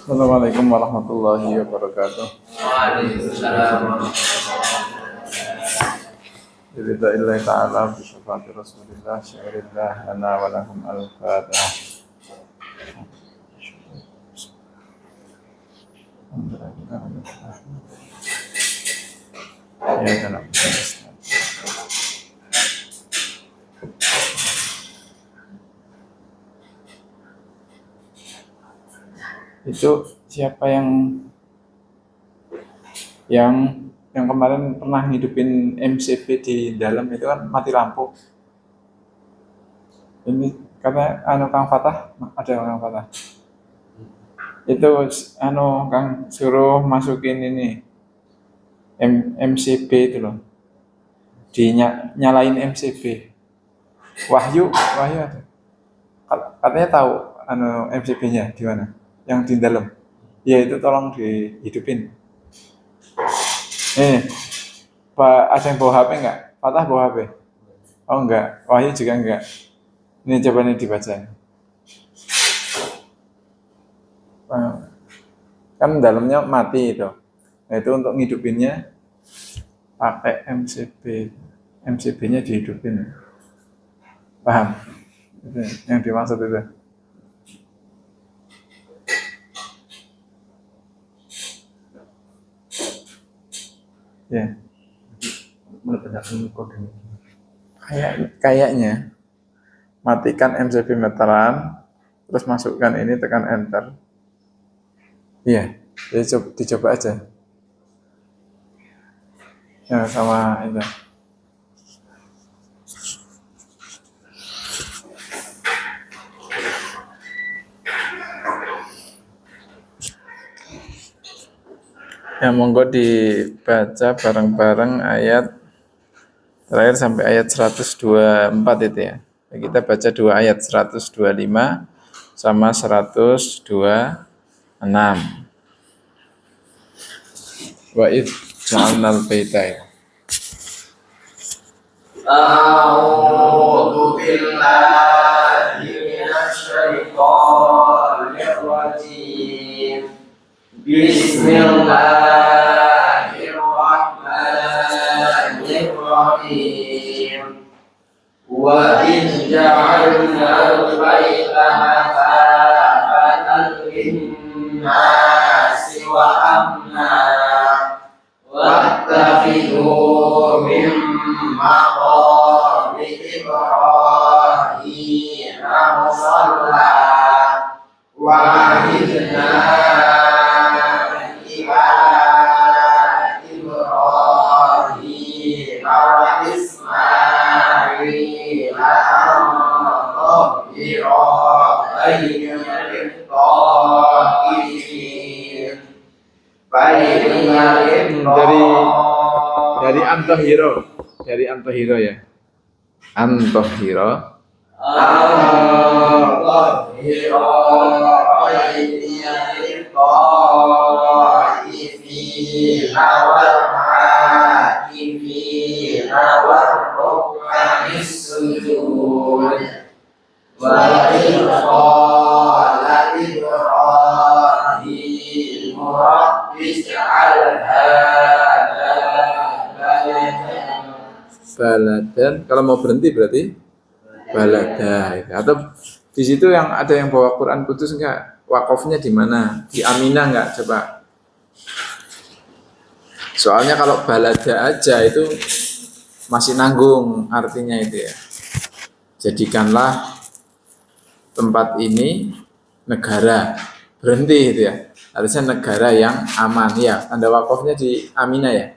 Assalamualaikum warahmatullahi wabarakatuh. Waalaikumsalam. Bismillahirrahmanirrahim. Ta'ala bisyafaati Rasulillah syairillah lana wa lahum al-fatihah. Ya dalam itu siapa yang kemarin pernah ngidupin MCB di dalam itu kan mati lampu. Ini karena Kang Fatah, ada Kang Fatah. Itu Kang suruh masukin ini MCB itu loh. Nyalain MCB. Wahyu ada. Katanya tahu MCB-nya di mana? Yang di dalam. Ya itu tolong dihidupin. Pak, ada yang bawa HP enggak? Fatah bawa HP? Oh enggak, Wahyu juga enggak. Ini coba nih dibaca. Kan dalamnya mati itu. Nah itu untuk ngidupinnya pakai MCB. MCB-nya dihidupin. Paham? Itu yang dimaksud itu. Ya. Kayaknya matikan MCB meteran, terus masukkan ini, tekan enter. Iya, jadi dicoba aja. Ya sama itu. Ya monggo dibaca bareng-bareng ayat terakhir sampai ayat 124 itu ya. Kita baca dua ayat 125 sama 126. Wa id ja'alnal baita. A'udzu billahi minasy syaithanir rajim. Bismillahirrahmanirrahim. Wa in ja'alnal baita mathabatan lin-nasi wa amna wattakhidhu min maqami Ibrahim musalla wa ahidna ila Ibrahim wa Ismail an tahhira bainal qa'imin dari Antohiro ya. Antohiro baladan, kalau mau berhenti berarti balada. Atau di situ yang ada yang bawa Quran putus enggak? Wakofnya di mana? Di Aminah enggak? Coba. Soalnya kalau balada aja itu masih nanggung artinya itu ya. Jadikanlah tempat ini negara, berhenti itu ya. Harusnya negara yang aman ya. Tanda wakofnya di Aminah ya.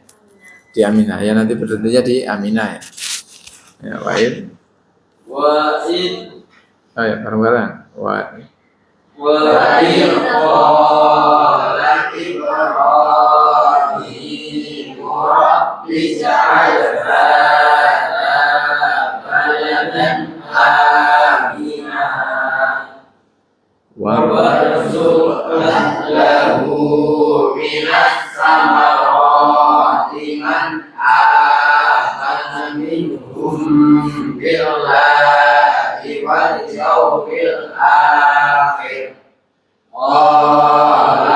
Di Aminah ya, nanti berhentinya di Aminah ya. Ya, lain. Wa'id. Ayo bareng-bareng. Wa'id qala Ibrahim Rabbi ij'al hadha baladan aminah warzuq ahlahu minas samarati man amana minhum billahi wal yawmil akhir. Qala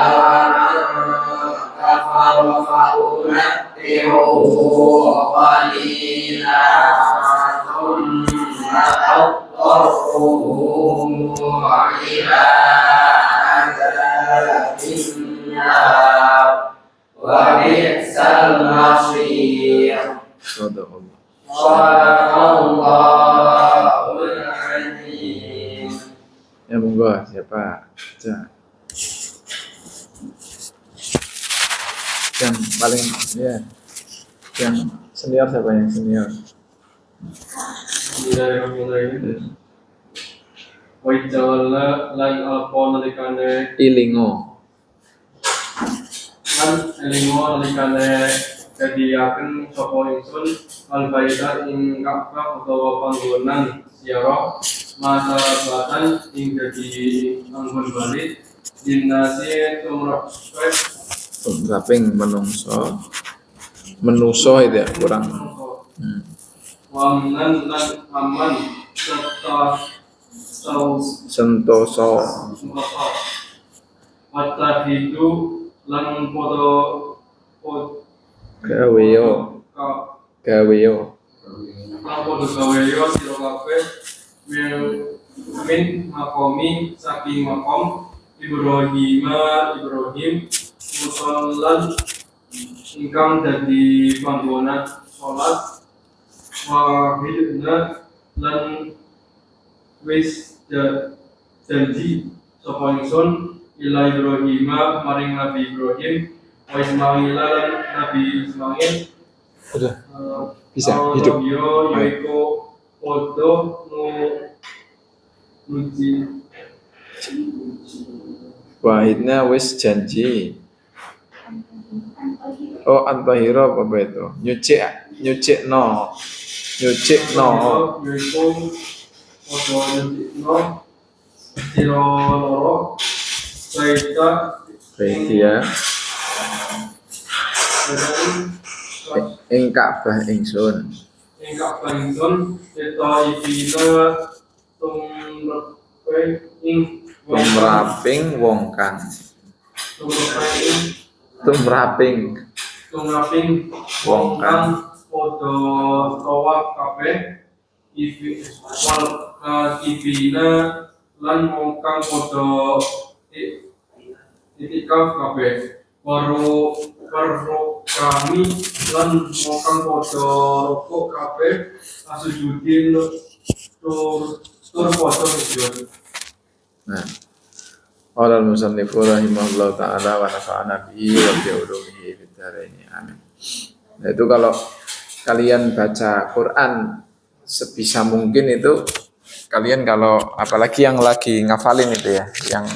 Ya. Yang paling ya, yang senior siapa yang senior? Bismillahirrahmanirrahim. Wa jawala lan alqa nalikane Ilingo. lan elingo nalikane kadiaken sapa ingsun al baita ing Ka'bah utawa panggonan ziarah masabatan ing dadi anggon balik dinasi tumrap Tumraping menuso itu ya kurang. Wamnan lan aman serta Sentoso. Mata itu lan podo Gaweyo. Gaweyo. podo gaweyo sira kabeh min makomi saking makom Ibrahim musallan ingkang dadi panggonan salat wahidna lan wis janji sapa ingsun ila Ibrahim maring Nabi Ibrahim wa Ismail lan Nabi Ismail Udah bisa hidup. Yo yaiku podo nuji Wahidnya wis janji. Oh antahiro apa itu? Nyucik no. yaiku podo no sira loro baita Baitia ing Ka'bah ingsun. Engkak bangsun eta ibina Tumraping wong kang. Tumraping wong kang padha tawaf kabeh ibina lan wong kang padha itikaf kabeh kami lan wong kang padha rukuk kabeh asujudin tur padha sujud. Nah, qala al-musannifu rahimahullahu taala wa nafa'ana bihi wa bi ulumihi fid dharain. Amin. Nah, itu kalau kalian baca Quran sebisa mungkin itu kalian kalau apalagi yang lagi ngafalin itu ya, yang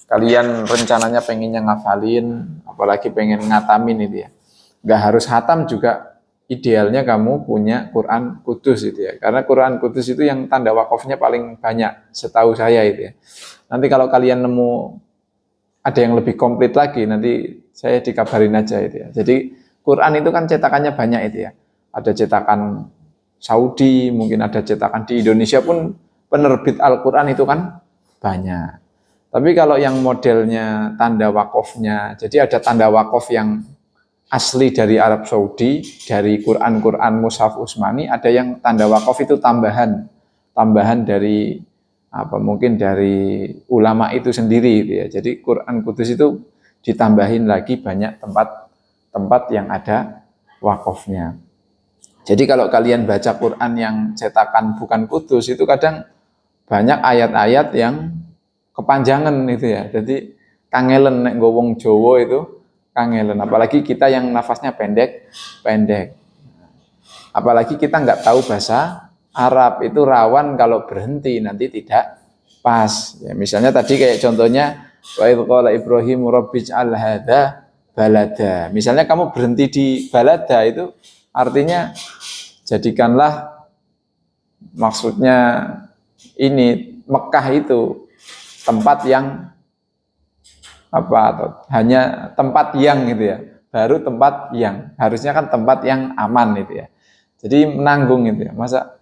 kalian rencananya pengennya ngafalin, apalagi pengen ngatamin itu ya. Nggak harus hatam juga, idealnya kamu punya Quran Kudus itu ya. Karena Quran Kudus itu yang tanda wakofnya paling banyak setahu saya itu ya. Nanti kalau kalian nemu ada yang lebih komplit lagi, nanti saya dikabarin aja itu ya. Jadi Quran itu kan cetakannya banyak itu ya. Ada cetakan Saudi, mungkin ada cetakan di Indonesia pun penerbit Al-Quran itu kan banyak. Tapi kalau yang modelnya tanda wakofnya, jadi ada tanda wakof yang asli dari Arab Saudi, dari Quran Mushaf Utsmani, ada yang tanda wakaf itu tambahan dari mungkin dari ulama itu sendiri gitu ya. Jadi Quran Kudus itu ditambahin lagi banyak tempat yang ada wakofnya. Jadi kalau kalian baca Quran yang cetakan bukan Kudus itu kadang banyak ayat-ayat yang kepanjangan itu ya. Jadi kangelen nek nggo wong Jawa itu kangelen, apalagi kita yang nafasnya pendek. Apalagi kita nggak tahu bahasa Arab, itu rawan kalau berhenti nanti tidak pas. Ya, misalnya tadi kayak contohnya wa idz qala Ibrahim rabbij'al hadza balada. Misalnya kamu berhenti di balada itu artinya jadikanlah maksudnya ini Mekah itu tempat yang atau hanya tempat yang gitu ya, baru tempat yang harusnya kan tempat yang aman gitu ya. Jadi menanggung gitu ya. Masa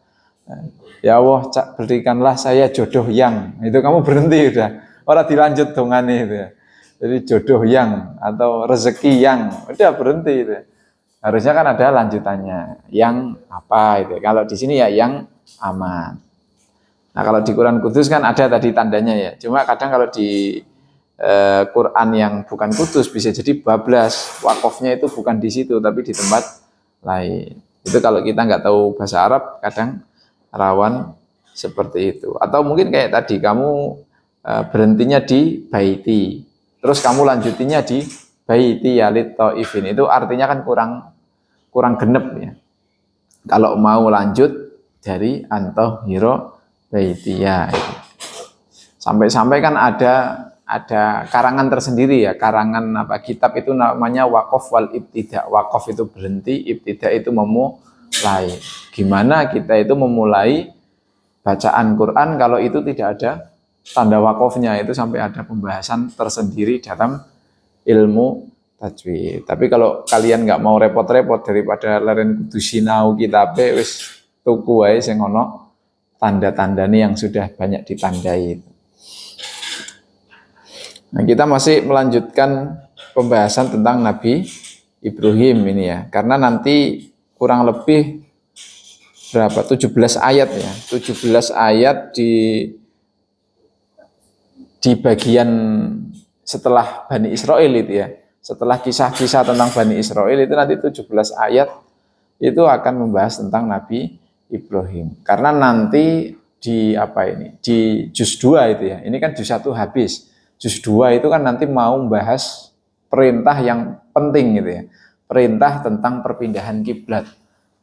ya Allah berikanlah saya jodoh yang, itu kamu berhenti udah, orang dilanjut dongane itu ya. Jadi jodoh yang atau rezeki yang, udah berhenti itu ya. Harusnya kan ada lanjutannya, yang apa itu. Kalau di sini ya yang aman. Nah kalau di Quran Kudus kan ada tadi tandanya ya. Cuma kadang kalau di Quran yang bukan Kudus bisa jadi bablas, wakofnya itu bukan di situ tapi di tempat lain. Itu kalau kita nggak tahu bahasa Arab kadang rawan seperti itu. Atau mungkin kayak tadi kamu berhentinya di baiti, terus kamu lanjutinya di baiti yalit ta'ifin, itu artinya kan kurang genep ya. Kalau mau lanjut dari antahiro baitiya itu. Sampai-sampai kan ada karangan tersendiri ya, karangan kitab itu namanya waqaf wal ibtida. Waqaf itu berhenti, ibtida itu memulai. Gimana kita itu memulai bacaan Quran kalau itu tidak ada tanda wakofnya, itu sampai ada pembahasan tersendiri dalam ilmu tajwid. Tapi kalau kalian nggak mau repot-repot, daripada leren kudu sinau kitabe, wis tuku wae sing ono tanda-tandane yang sudah banyak ditandai. Nah, kita masih melanjutkan pembahasan tentang Nabi Ibrahim ini ya, karena nanti kurang lebih berapa? 17 ayat ya. 17 ayat di bagian setelah Bani Israel itu ya. Setelah kisah-kisah tentang Bani Israel itu nanti 17 ayat itu akan membahas tentang Nabi Ibrahim. Karena nanti di juz 2 itu ya. Ini kan juz 1 habis. Juz 2 itu kan nanti mau membahas perintah yang penting gitu ya. Perintah tentang perpindahan kiblat.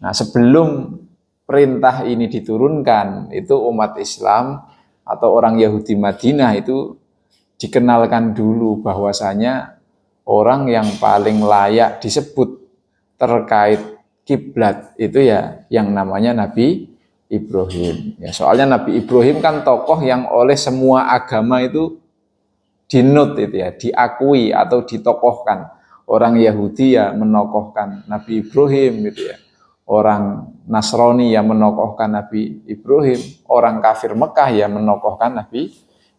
Nah, sebelum perintah ini diturunkan, itu umat Islam atau orang Yahudi Madinah itu dikenalkan dulu bahwasanya orang yang paling layak disebut terkait kiblat itu ya yang namanya Nabi Ibrahim. Ya, soalnya Nabi Ibrahim kan tokoh yang oleh semua agama itu dinut itu ya, diakui atau ditokohkan. Orang Yahudi ya menokohkan Nabi Ibrahim gitu ya. Orang Nasrani yang menokohkan Nabi Ibrahim, orang kafir Mekah yang menokohkan Nabi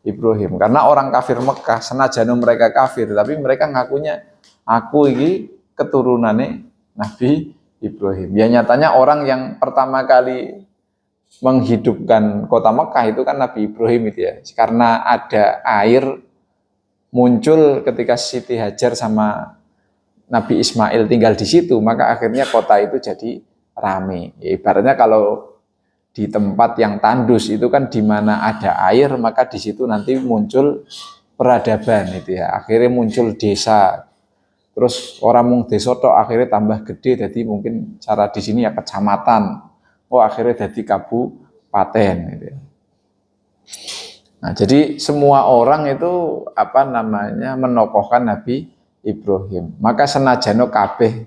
Ibrahim. Karena orang kafir Mekah, senajan mereka kafir, tapi mereka ngakunya, aku ini keturunannya Nabi Ibrahim. Ya nyatanya orang yang pertama kali menghidupkan kota Mekah itu kan Nabi Ibrahim itu ya. Karena ada air muncul ketika Siti Hajar sama Nabi Ismail tinggal di situ, maka akhirnya kota itu jadi rame. Ya, ibaratnya kalau di tempat yang tandus itu kan di mana ada air, maka di situ nanti muncul peradaban itu ya. Akhirnya muncul desa. Terus orang mung desa tok akhirnya tambah gede, jadi mungkin cara di sini ya kecamatan. Oh, akhirnya jadi kabupaten gitu ya. Nah, jadi semua orang itu menokohkan Nabi Ibrahim. Maka senajano kabeh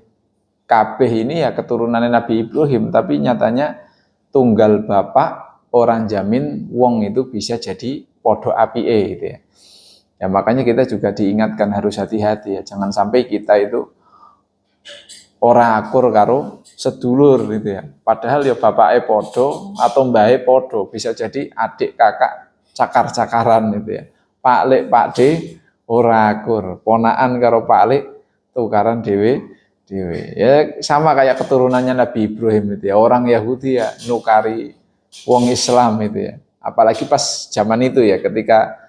ini ya keturunannya Nabi Ibrahim, tapi nyatanya tunggal bapak orang jamin wong itu bisa jadi podo apike gitu ya. Ya makanya kita juga diingatkan harus hati-hati ya, jangan sampai kita itu ora akur karo sedulur gitu ya. Padahal ya bapake podo atau mbahe podo, bisa jadi adik kakak cakar-cakaran gitu ya. Pak Lek Pak D ora akur, ponaan karo Pak Lek tukaran dewe. Ya sama kayak keturunannya Nabi Ibrahim itu ya, orang Yahudi ya nukari wong Islam itu ya, apalagi pas zaman itu ya ketika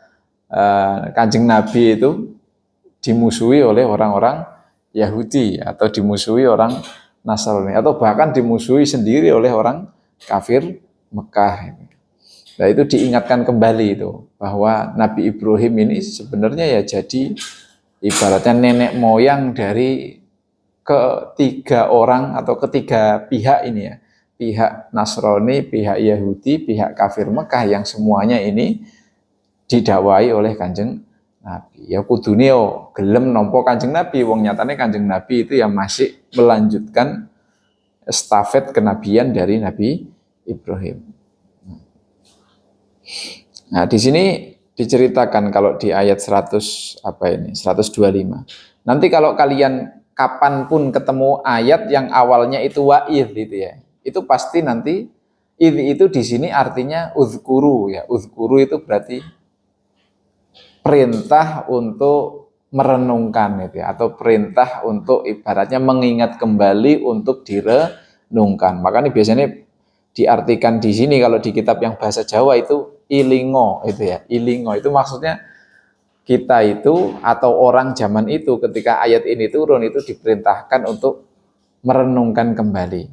Kanjeng Nabi itu dimusuhi oleh orang-orang Yahudi atau dimusuhi orang Nasrani atau bahkan dimusuhi sendiri oleh orang kafir Mekah. Nah itu diingatkan kembali itu bahwa Nabi Ibrahim ini sebenarnya ya jadi ibaratnya nenek moyang dari ketiga orang atau ketiga pihak ini ya, pihak Nasrani, pihak Yahudi, pihak kafir Mekah yang semuanya ini didakwai oleh Kanjeng Nabi. Ya kudune gelem nampa Kanjeng Nabi, wong nyatane Kanjeng Nabi itu yang masih melanjutkan estafet kenabian dari Nabi Ibrahim. Nah, di sini diceritakan kalau di ayat 125. Nanti kalau kalian kapanpun ketemu ayat yang awalnya itu wa'idh gitu ya, itu pasti nanti itu di sini artinya uzkuru ya. Uzkuru itu berarti perintah untuk merenungkan itu ya, atau perintah untuk ibaratnya mengingat kembali untuk direnungkan. Makanya biasanya diartikan di sini kalau di kitab yang bahasa Jawa itu ilingo itu ya. Ilingo itu maksudnya kita itu atau orang zaman itu ketika ayat ini turun itu diperintahkan untuk merenungkan kembali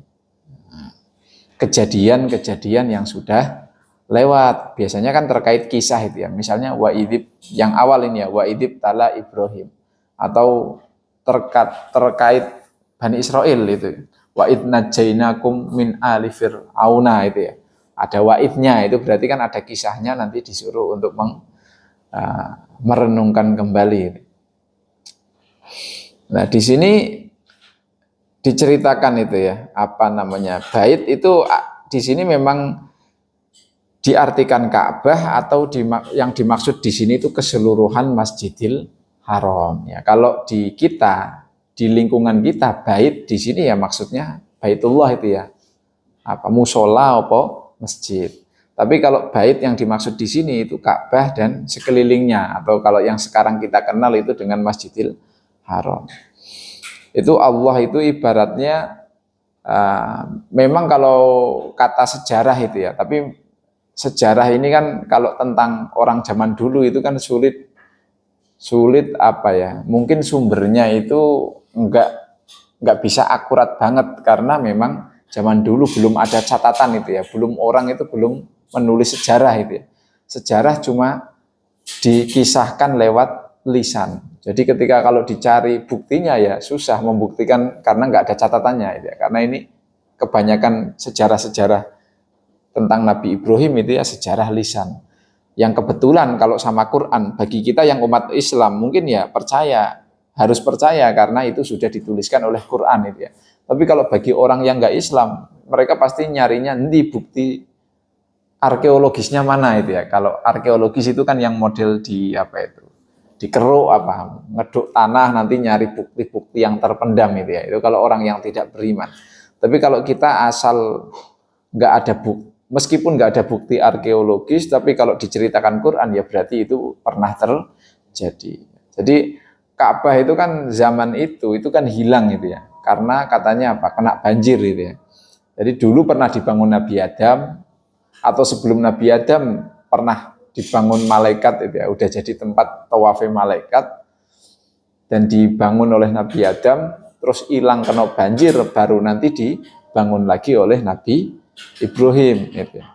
kejadian-kejadian yang sudah lewat. Biasanya kan terkait kisah itu ya. Misalnya wa idib yang awal ini ya, wa idib tala Ibrahim, atau terkait Bani Israel itu. Wa id najainakum min ali fir'auna itu ya. Ada waidnya, itu berarti kan ada kisahnya, nanti disuruh untuk merenungkan kembali. Nah, di sini diceritakan itu ya, apa namanya? Bait itu di sini memang diartikan Ka'bah, atau yang dimaksud di sini itu keseluruhan Masjidil Haram ya. Kalau di kita, di lingkungan kita, bait di sini ya maksudnya Baitullah itu ya. Apa musola apa masjid. Tapi kalau bait yang dimaksud di sini itu Ka'bah dan sekelilingnya, atau kalau yang sekarang kita kenal itu dengan Masjidil Haram. Itu Allah itu ibaratnya memang kalau kata sejarah itu ya, tapi sejarah ini kan kalau tentang orang zaman dulu itu kan sulit apa ya, mungkin sumbernya itu enggak bisa akurat banget, karena memang zaman dulu belum ada catatan itu ya, orang itu belum menulis sejarah itu ya. Sejarah cuma dikisahkan lewat lisan. Jadi ketika kalau dicari buktinya ya susah membuktikan, karena nggak ada catatannya itu ya. Karena ini kebanyakan sejarah-sejarah tentang Nabi Ibrahim itu ya sejarah lisan. Yang kebetulan kalau sama Quran, bagi kita yang umat Islam mungkin ya harus percaya karena itu sudah dituliskan oleh Quran itu ya. Tapi kalau bagi orang yang nggak Islam, mereka pasti nyarinya di bukti arkeologisnya mana itu ya. Kalau arkeologis itu kan yang model di apa itu, dikeruk apa, ngeduk tanah nanti nyari bukti-bukti yang terpendam itu ya. Itu kalau orang yang tidak beriman. Tapi kalau kita asal nggak ada bukti, meskipun nggak ada bukti arkeologis, tapi kalau diceritakan Quran ya berarti itu pernah terjadi. Jadi Ka'bah itu kan zaman itu kan hilang itu ya, karena katanya apa, kena banjir itu ya. Jadi dulu pernah dibangun Nabi Adam, atau sebelum Nabi Adam pernah dibangun malaikat itu ya, udah jadi tempat tawafe malaikat, dan dibangun oleh Nabi Adam, terus hilang kena banjir, baru nanti dibangun lagi oleh Nabi Ibrahim itu ya.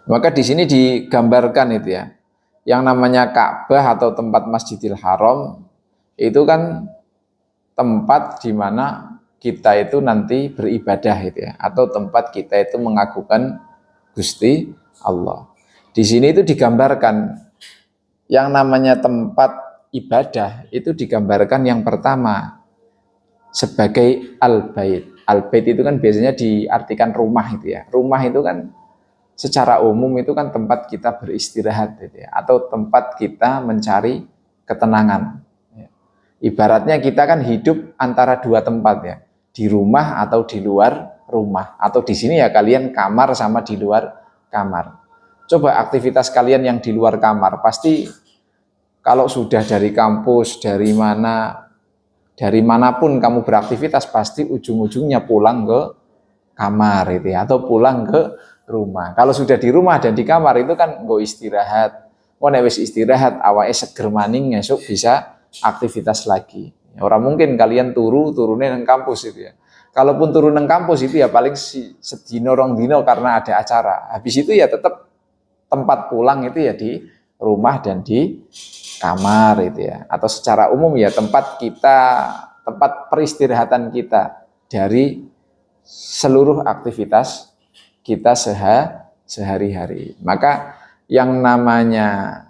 Maka di sini digambarkan itu ya, yang namanya Ka'bah atau tempat Masjidil Haram itu kan tempat di mana kita itu nanti beribadah itu ya, atau tempat kita itu mengagungkan Gusti Allah. Di sini itu digambarkan yang namanya tempat ibadah itu digambarkan yang pertama sebagai al-bait. Al-bait itu kan biasanya diartikan rumah itu ya. Rumah itu kan secara umum itu kan tempat kita beristirahat gitu ya, atau tempat kita mencari ketenangan. Ibaratnya kita kan hidup antara dua tempat ya, di rumah atau di luar rumah, atau di sini ya kalian kamar sama di luar kamar. Coba aktivitas kalian yang di luar kamar, pasti kalau sudah dari kampus, dari manapun kamu beraktivitas, pasti ujung-ujungnya pulang ke kamar itu ya, atau pulang ke rumah. Kalau sudah di rumah dan di kamar itu kan nggo istirahat. Nek wis istirahat awake seger maning, esuk bisa aktivitas lagi. Orang mungkin kalian turune nang kampus itu ya. Kalaupun turun nang kampus itu ya paling sedino rong dino karena ada acara. Habis itu ya tetap tempat pulang itu ya di rumah dan di kamar itu ya. Atau secara umum ya tempat peristirahatan kita dari seluruh aktivitas kita sehari-hari. Maka yang namanya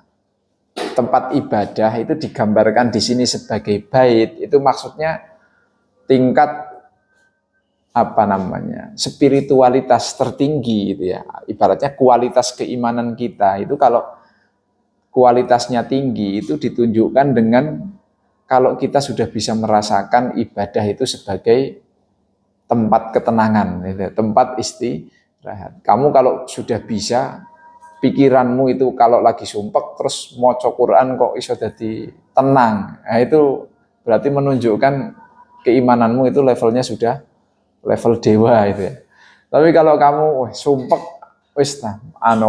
tempat ibadah itu digambarkan di sini sebagai bait, itu maksudnya tingkat spiritualitas tertinggi itu ya. Ibaratnya kualitas keimanan kita itu, kalau kualitasnya tinggi itu ditunjukkan dengan kalau kita sudah bisa merasakan ibadah itu sebagai tempat ketenangan, gitu, tempat istirahat. Kamu kalau sudah bisa, pikiranmu itu kalau lagi sumpek terus maca Quran kok iso dadi tenang, nah itu berarti menunjukkan keimananmu itu levelnya sudah level dewa itu ya. Tapi kalau kamu sumpek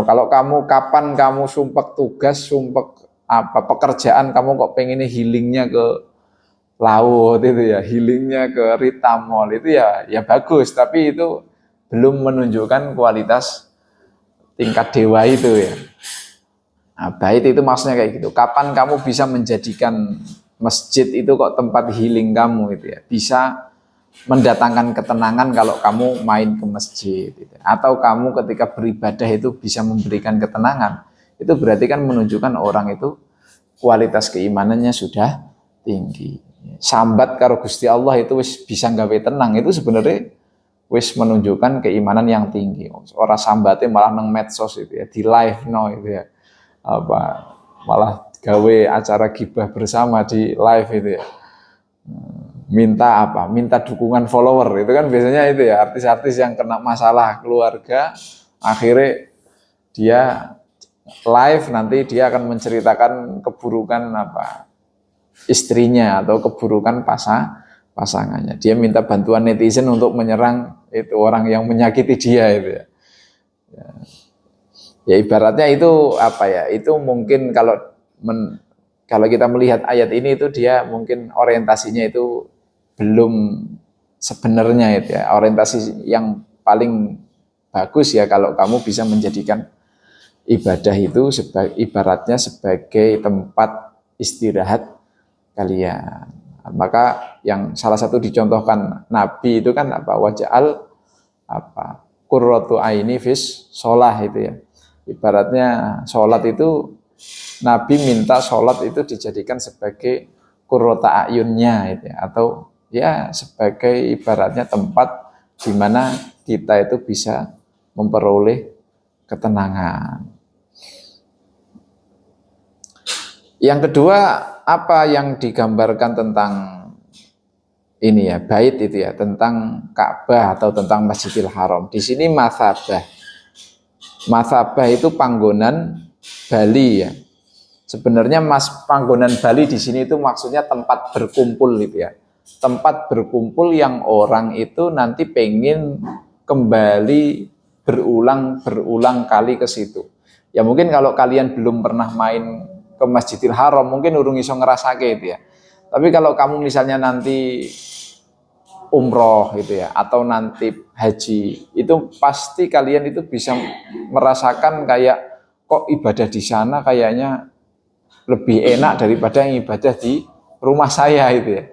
kalau kapan kamu sumpek tugas, sumpek pekerjaan, kamu kok pengennya healingnya ke laut itu ya, healingnya ke Ritamol itu ya bagus, tapi itu belum menunjukkan kualitas tingkat dewa itu ya. Nah, bait itu maksudnya kayak gitu. Kapan kamu bisa menjadikan masjid itu kok tempat healing kamu itu ya? Bisa mendatangkan ketenangan kalau kamu main ke masjid gitu. Atau kamu ketika beribadah itu bisa memberikan ketenangan. Itu berarti kan menunjukkan orang itu kualitas keimanannya sudah tinggi. Sambat karo Gusti Allah itu wis bisa gawe tenang, itu sebenarnya wis menunjukkan keimanan yang tinggi. Orang sambatnya malah nang medsos itu ya, di live no itu ya. Apa malah gawe acara gibah bersama di live itu ya. Minta apa? Minta dukungan follower. Itu kan biasanya itu ya, artis-artis yang kena masalah keluarga akhirnya dia live, nanti dia akan menceritakan keburukan apa istrinya atau keburukan pasangannya. Dia minta bantuan netizen untuk menyerang itu orang yang menyakiti dia itu ya. Ya ibaratnya itu apa ya? Itu mungkin kalau kita melihat ayat ini itu dia mungkin orientasinya itu belum sebenarnya itu ya. Orientasi yang paling bagus ya kalau kamu bisa menjadikan ibadah itu ibaratnya sebagai tempat istirahat kalian. Maka yang salah satu dicontohkan Nabi itu kan apa? Waja'al apa? Qurratu aini fis sholah itu ya. Ibaratnya sholat itu Nabi minta sholat itu dijadikan sebagai qurrata ayunnya itu ya. Atau ya sebagai ibaratnya tempat di mana kita itu bisa memperoleh ketenangan. Yang kedua, apa yang digambarkan tentang ini ya, bait itu ya, tentang Ka'bah atau tentang Masjidil Haram. Di sini masabah. Masabah itu panggonan Bali ya. Sebenarnya panggonan Bali di sini itu maksudnya tempat berkumpul gitu ya. Tempat berkumpul yang orang itu nanti pengen kembali berulang kali ke situ. Ya mungkin kalau kalian belum pernah main ke Masjidil Haram mungkin urung iso ngerasake itu ya. Tapi kalau kamu misalnya nanti umroh gitu ya atau nanti haji, itu pasti kalian itu bisa merasakan kayak kok ibadah di sana kayaknya lebih enak daripada yang ibadah di rumah saya itu ya.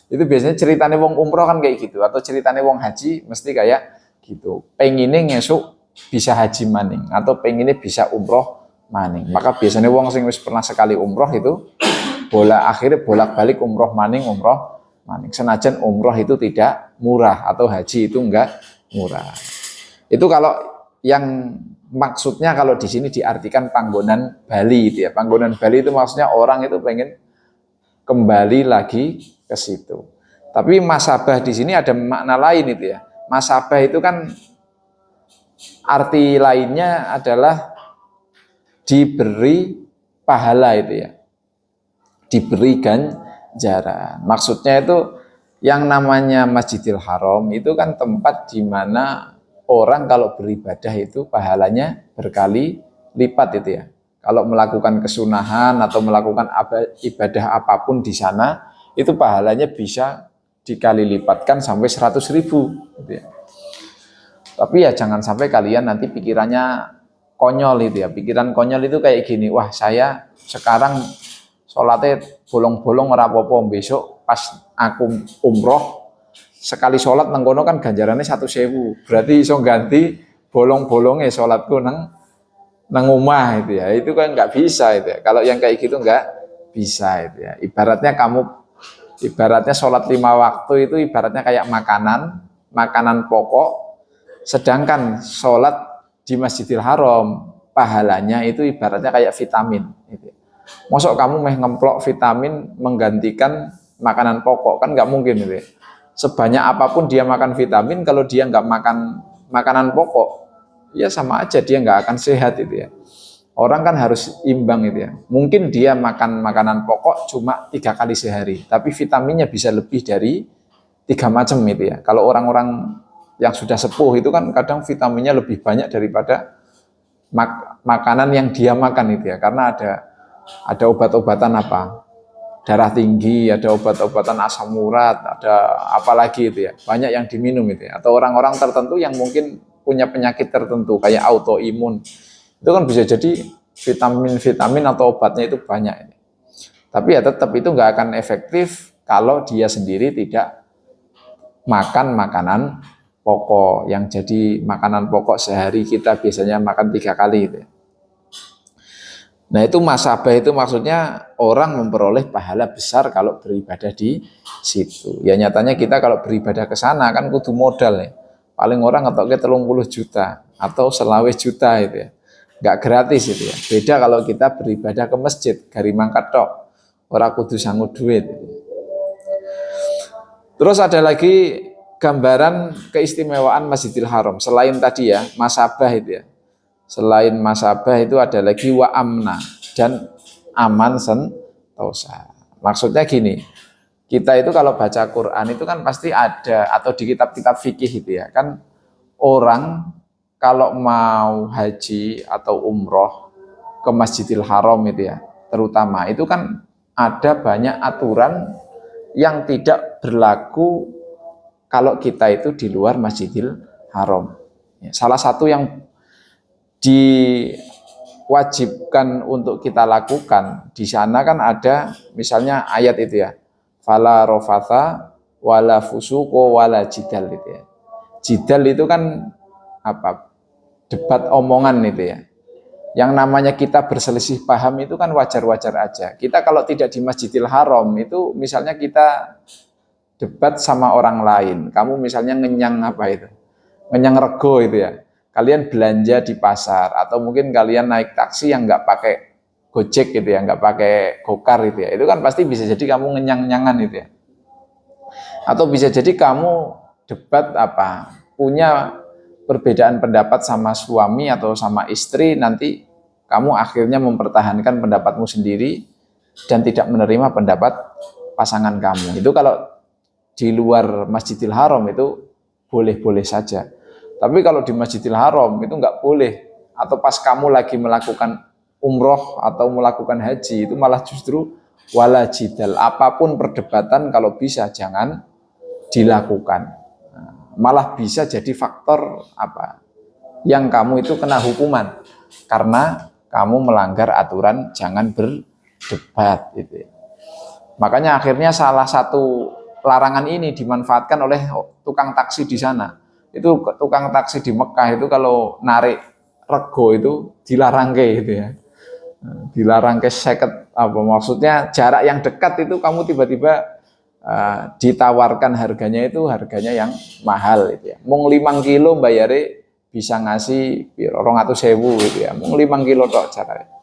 Itu biasanya ceritanya wong umroh kan kayak gitu, atau ceritanya wong haji mesti kayak gitu. Pengennya ngesuk bisa haji maning atau pengennya bisa umroh maning. Maka biasanya wong sing wis pernah sekali umroh itu akhirnya bolak-balik umroh maning. Senajan umroh itu tidak murah atau haji itu enggak murah. Itu kalau yang maksudnya kalau di sini diartikan panggonan Bali itu ya. Panggonan Bali itu maksudnya orang itu pengen kembali lagi ke situ. Tapi masabah di sini ada makna lain itu ya. Masabah itu kan arti lainnya adalah diberi pahala itu ya. Diberi ganjaran. Maksudnya itu yang namanya Masjidil Haram itu kan tempat di mana orang kalau beribadah itu pahalanya berkali lipat itu ya. Kalau melakukan kesunahan atau melakukan ibadah apapun di sana, itu pahalanya bisa dikali lipatkan sampai 100.000 gitu ya. Tapi ya jangan sampai kalian nanti pikirannya konyol itu ya. Pikiran konyol itu kayak gini, wah saya sekarang sholatnya bolong-bolong ora apa-apa, besok pas aku umroh sekali sholat nang kono kan ganjarannya 100.000. Berarti iso ganti bolong-bolongnya sholatku nang omah itu ya. Itu kan nggak bisa itu ya. Kalau yang kayak gitu nggak bisa itu ya. Ibaratnya sholat 5 waktu itu ibaratnya kayak makanan pokok. Sedangkan sholat di Masjidil Haram pahalanya itu ibaratnya kayak vitamin gitu. Mosok kamu ngemplok vitamin menggantikan makanan pokok, kan nggak mungkin gitu ya. Sebanyak apapun dia makan vitamin, kalau dia nggak makan makanan pokok, ya sama aja dia nggak akan sehat itu ya. Orang kan harus imbang itu ya. Mungkin dia makan makanan pokok cuma 3 kali sehari, tapi vitaminnya bisa lebih dari 3 macam itu ya. Kalau orang-orang yang sudah sepuh itu kan kadang vitaminnya lebih banyak daripada makanan yang dia makan itu ya. Karena ada obat-obatan apa, darah tinggi, ada obat-obatan asam urat, ada apa lagi itu ya, banyak yang diminum itu ya. Atau orang-orang tertentu yang mungkin punya penyakit tertentu kayak autoimun, Itu kan bisa jadi vitamin-vitamin atau obatnya itu banyak. Tapi ya tetap itu nggak akan efektif kalau dia sendiri tidak makan makanan pokok yang jadi makanan pokok sehari kita biasanya makan 3 kali itu. Nah itu masabah itu maksudnya orang memperoleh pahala besar kalau beribadah di situ. Ya nyatanya kita kalau beribadah ke sana kan kudu modal ya. Paling orang ngetoknya 30 juta atau 20 juta itu ya. Nggak gratis itu ya. Beda kalau kita beribadah ke masjid, gari mangkat tok. Orang kudu sanggup duit. Terus ada lagi gambaran keistimewaan Masjidil Haram. Selain tadi ya, masabah itu ya. Selain masabah itu ada lagi wa amna dan aman sentosa. Maksudnya gini, kita itu kalau baca Quran itu kan pasti ada, atau di kitab-kitab fikih itu ya, kan orang kalau mau haji atau umroh ke Masjidil Haram itu ya, terutama itu kan ada banyak aturan yang tidak berlaku kalau kita itu di luar Masjidil Haram. Salah satu yang diwajibkan untuk kita lakukan di sana kan ada misalnya ayat itu ya, fala rofatha wala fusuko wala jidal itu ya. Jidal itu kan apa? Debat omongan itu ya. Yang namanya kita berselisih paham itu kan wajar-wajar aja. Kita kalau tidak di Masjidil Haram itu misalnya kita debat sama orang lain. Kamu misalnya ngenyang apa itu? Ngenyang rego itu ya. Kalian belanja di pasar atau mungkin kalian naik taksi yang nggak pakai Gojek gitu ya, nggak pakai Gokar itu ya. Itu kan pasti bisa jadi kamu ngenyang-nyangan itu ya. Atau bisa jadi kamu debat apa? Punya perbedaan pendapat sama suami atau sama istri, nanti kamu akhirnya mempertahankan pendapatmu sendiri dan tidak menerima pendapat pasangan kamu. Itu kalau di luar Masjidil Haram itu boleh-boleh saja. Tapi kalau di Masjidil Haram itu nggak boleh. Atau pas kamu lagi melakukan umroh atau melakukan haji itu malah justru wala jidal. Apapun perdebatan kalau bisa jangan dilakukan. Malah bisa jadi faktor apa? Yang kamu itu kena hukuman karena kamu melanggar aturan jangan berdebat gitu. Makanya akhirnya salah satu larangan ini dimanfaatkan oleh tukang taksi di sana. Itu tukang taksi di Mekah itu kalau narik rego itu dilarang gitu ya. Dilarang seket apa maksudnya jarak yang dekat itu kamu tiba-tiba ditawarkan harganya itu harganya yang mahal itu ya. Mung 5 kilo bayare bisa ngasih 200.000 gitu ya. Mung 5 kilo tok caranya.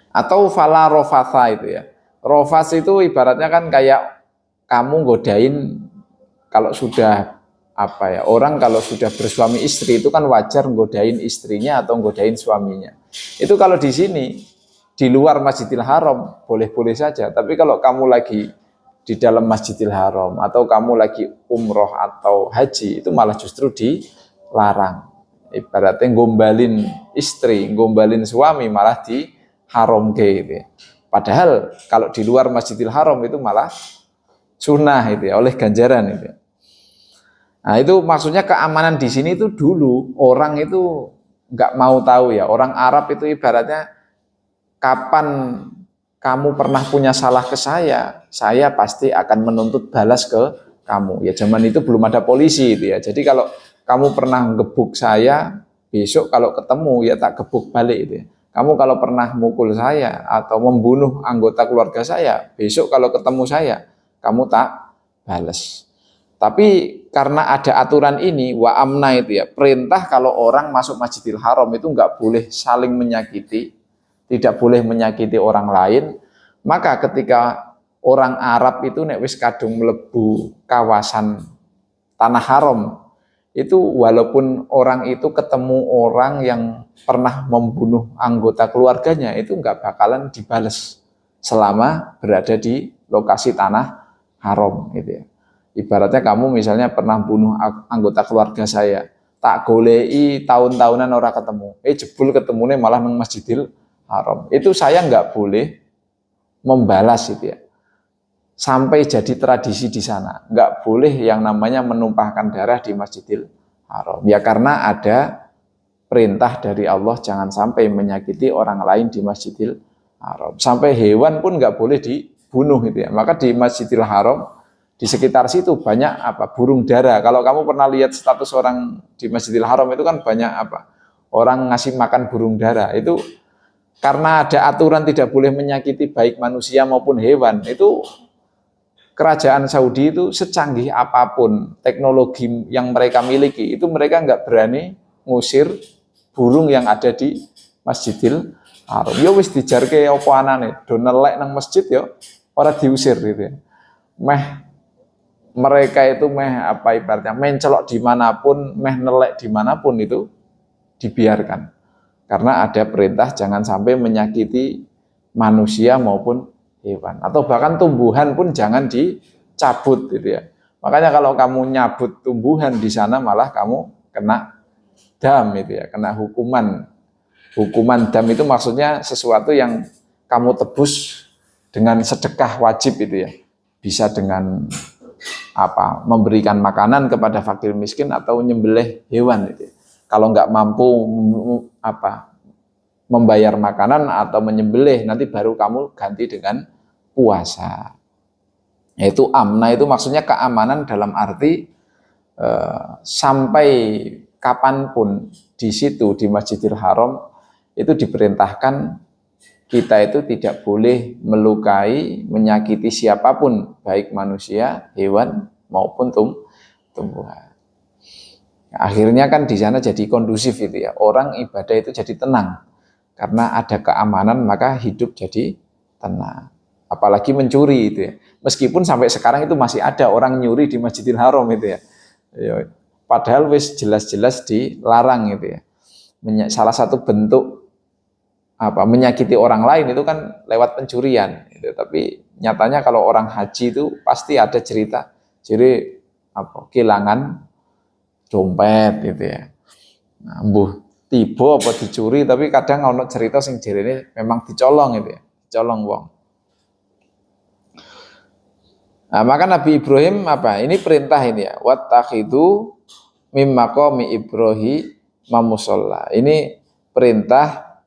Atau fala rofatha itu ya. Rofas itu ibaratnya kan kayak kamu godain kalau sudah apa ya, orang kalau sudah bersuami istri itu kan wajar godain istrinya atau godain suaminya. Itu kalau di sini di luar Masjidil Haram boleh-boleh saja, tapi kalau kamu lagi di dalam Masjidil Haram atau kamu lagi umroh atau haji itu malah justru dilarang. Ibaratnya gombalin istri, gombalin suami malah diharamke gitu ya. Padahal kalau di luar Masjidil Haram itu malah sunnah itu ya, oleh ganjaran itu. Nah itu maksudnya keamanan di sini itu dulu orang itu nggak mau tahu ya. Orang Arab itu ibaratnya kapan kamu pernah punya salah ke saya pasti akan menuntut balas ke kamu. Ya zaman itu belum ada polisi itu ya. Jadi kalau kamu pernah gebuk saya, besok kalau ketemu ya tak gebuk balik itu ya. Kamu kalau pernah mukul saya atau membunuh anggota keluarga saya, besok kalau ketemu saya, kamu tak balas. Tapi karena ada aturan ini, wa amna itu ya, perintah kalau orang masuk Masjidil Haram itu nggak boleh saling menyakiti, tidak boleh menyakiti orang lain. Maka ketika orang Arab itu nek wis kadung mlebu kawasan tanah haram, itu walaupun orang itu ketemu orang yang pernah membunuh anggota keluarganya, itu nggak bakalan dibales selama berada di lokasi tanah haram gitu ya. Ibaratnya kamu misalnya pernah bunuh anggota keluarga saya, tak golei tahun-tahunan orang ketemu, jebul ketemunya malah nang Masjidil Haram. Itu saya nggak boleh membalas itu ya. Sampai jadi tradisi di sana, nggak boleh yang namanya menumpahkan darah di Masjidil Haram. Ya karena ada perintah dari Allah jangan sampai menyakiti orang lain di Masjidil Haram. Sampai hewan pun nggak boleh dibunuh gitu ya. Maka di Masjidil Haram di sekitar situ banyak burung dara. Kalau kamu pernah lihat status orang di Masjidil Haram itu kan banyak orang ngasih makan burung dara. Itu karena ada aturan tidak boleh menyakiti baik manusia maupun hewan. Itu kerajaan Saudi itu secanggih apapun teknologi yang mereka miliki, itu mereka nggak berani ngusir burung yang ada di Masjidil Haram. Ya wis dijarke apa anane, do nelek nang masjid ya ora diusir gitu ya. Mereka itu ibaratnya mencelok dimanapun, nelek dimanapun itu dibiarkan. Karena ada perintah jangan sampai menyakiti manusia maupun hewan. Atau bahkan tumbuhan pun jangan dicabut gitu ya. Makanya kalau kamu nyabut tumbuhan di sana malah kamu kena dam itu ya, kena hukuman. Hukuman dam itu maksudnya sesuatu yang kamu tebus dengan sedekah wajib itu ya. Bisa dengan memberikan makanan kepada fakir miskin atau nyembelih hewan itu. Kalau nggak mampu membayar makanan atau menyembelih, nanti baru kamu ganti dengan puasa. Yaitu amna itu maksudnya keamanan dalam arti sampai kapanpun di situ di Masjidil Haram itu diperintahkan kita itu tidak boleh melukai, menyakiti siapapun, baik manusia, hewan, maupun tumbuhan. Akhirnya kan di sana jadi kondusif itu ya, orang ibadah itu jadi tenang. Karena ada keamanan, maka hidup jadi tenang. Apalagi mencuri itu ya. Meskipun sampai sekarang itu masih ada orang nyuri di Masjidil Haram itu ya. Padahal wis jelas-jelas dilarang itu ya. Salah satu bentuk menyakiti orang lain itu kan lewat pencurian gitu. Tapi nyatanya kalau orang haji itu pasti ada cerita jadi kehilangan dompet gitu ya. Nah, tiba apa dicuri, tapi kadang ono cerita sing jerene memang dicolong gitu ya, dicolong wong. Nah, maka Nabi Ibrahim ini perintah ini ya, wattakhidu mim maqami Ibrahim musholla. Ini perintah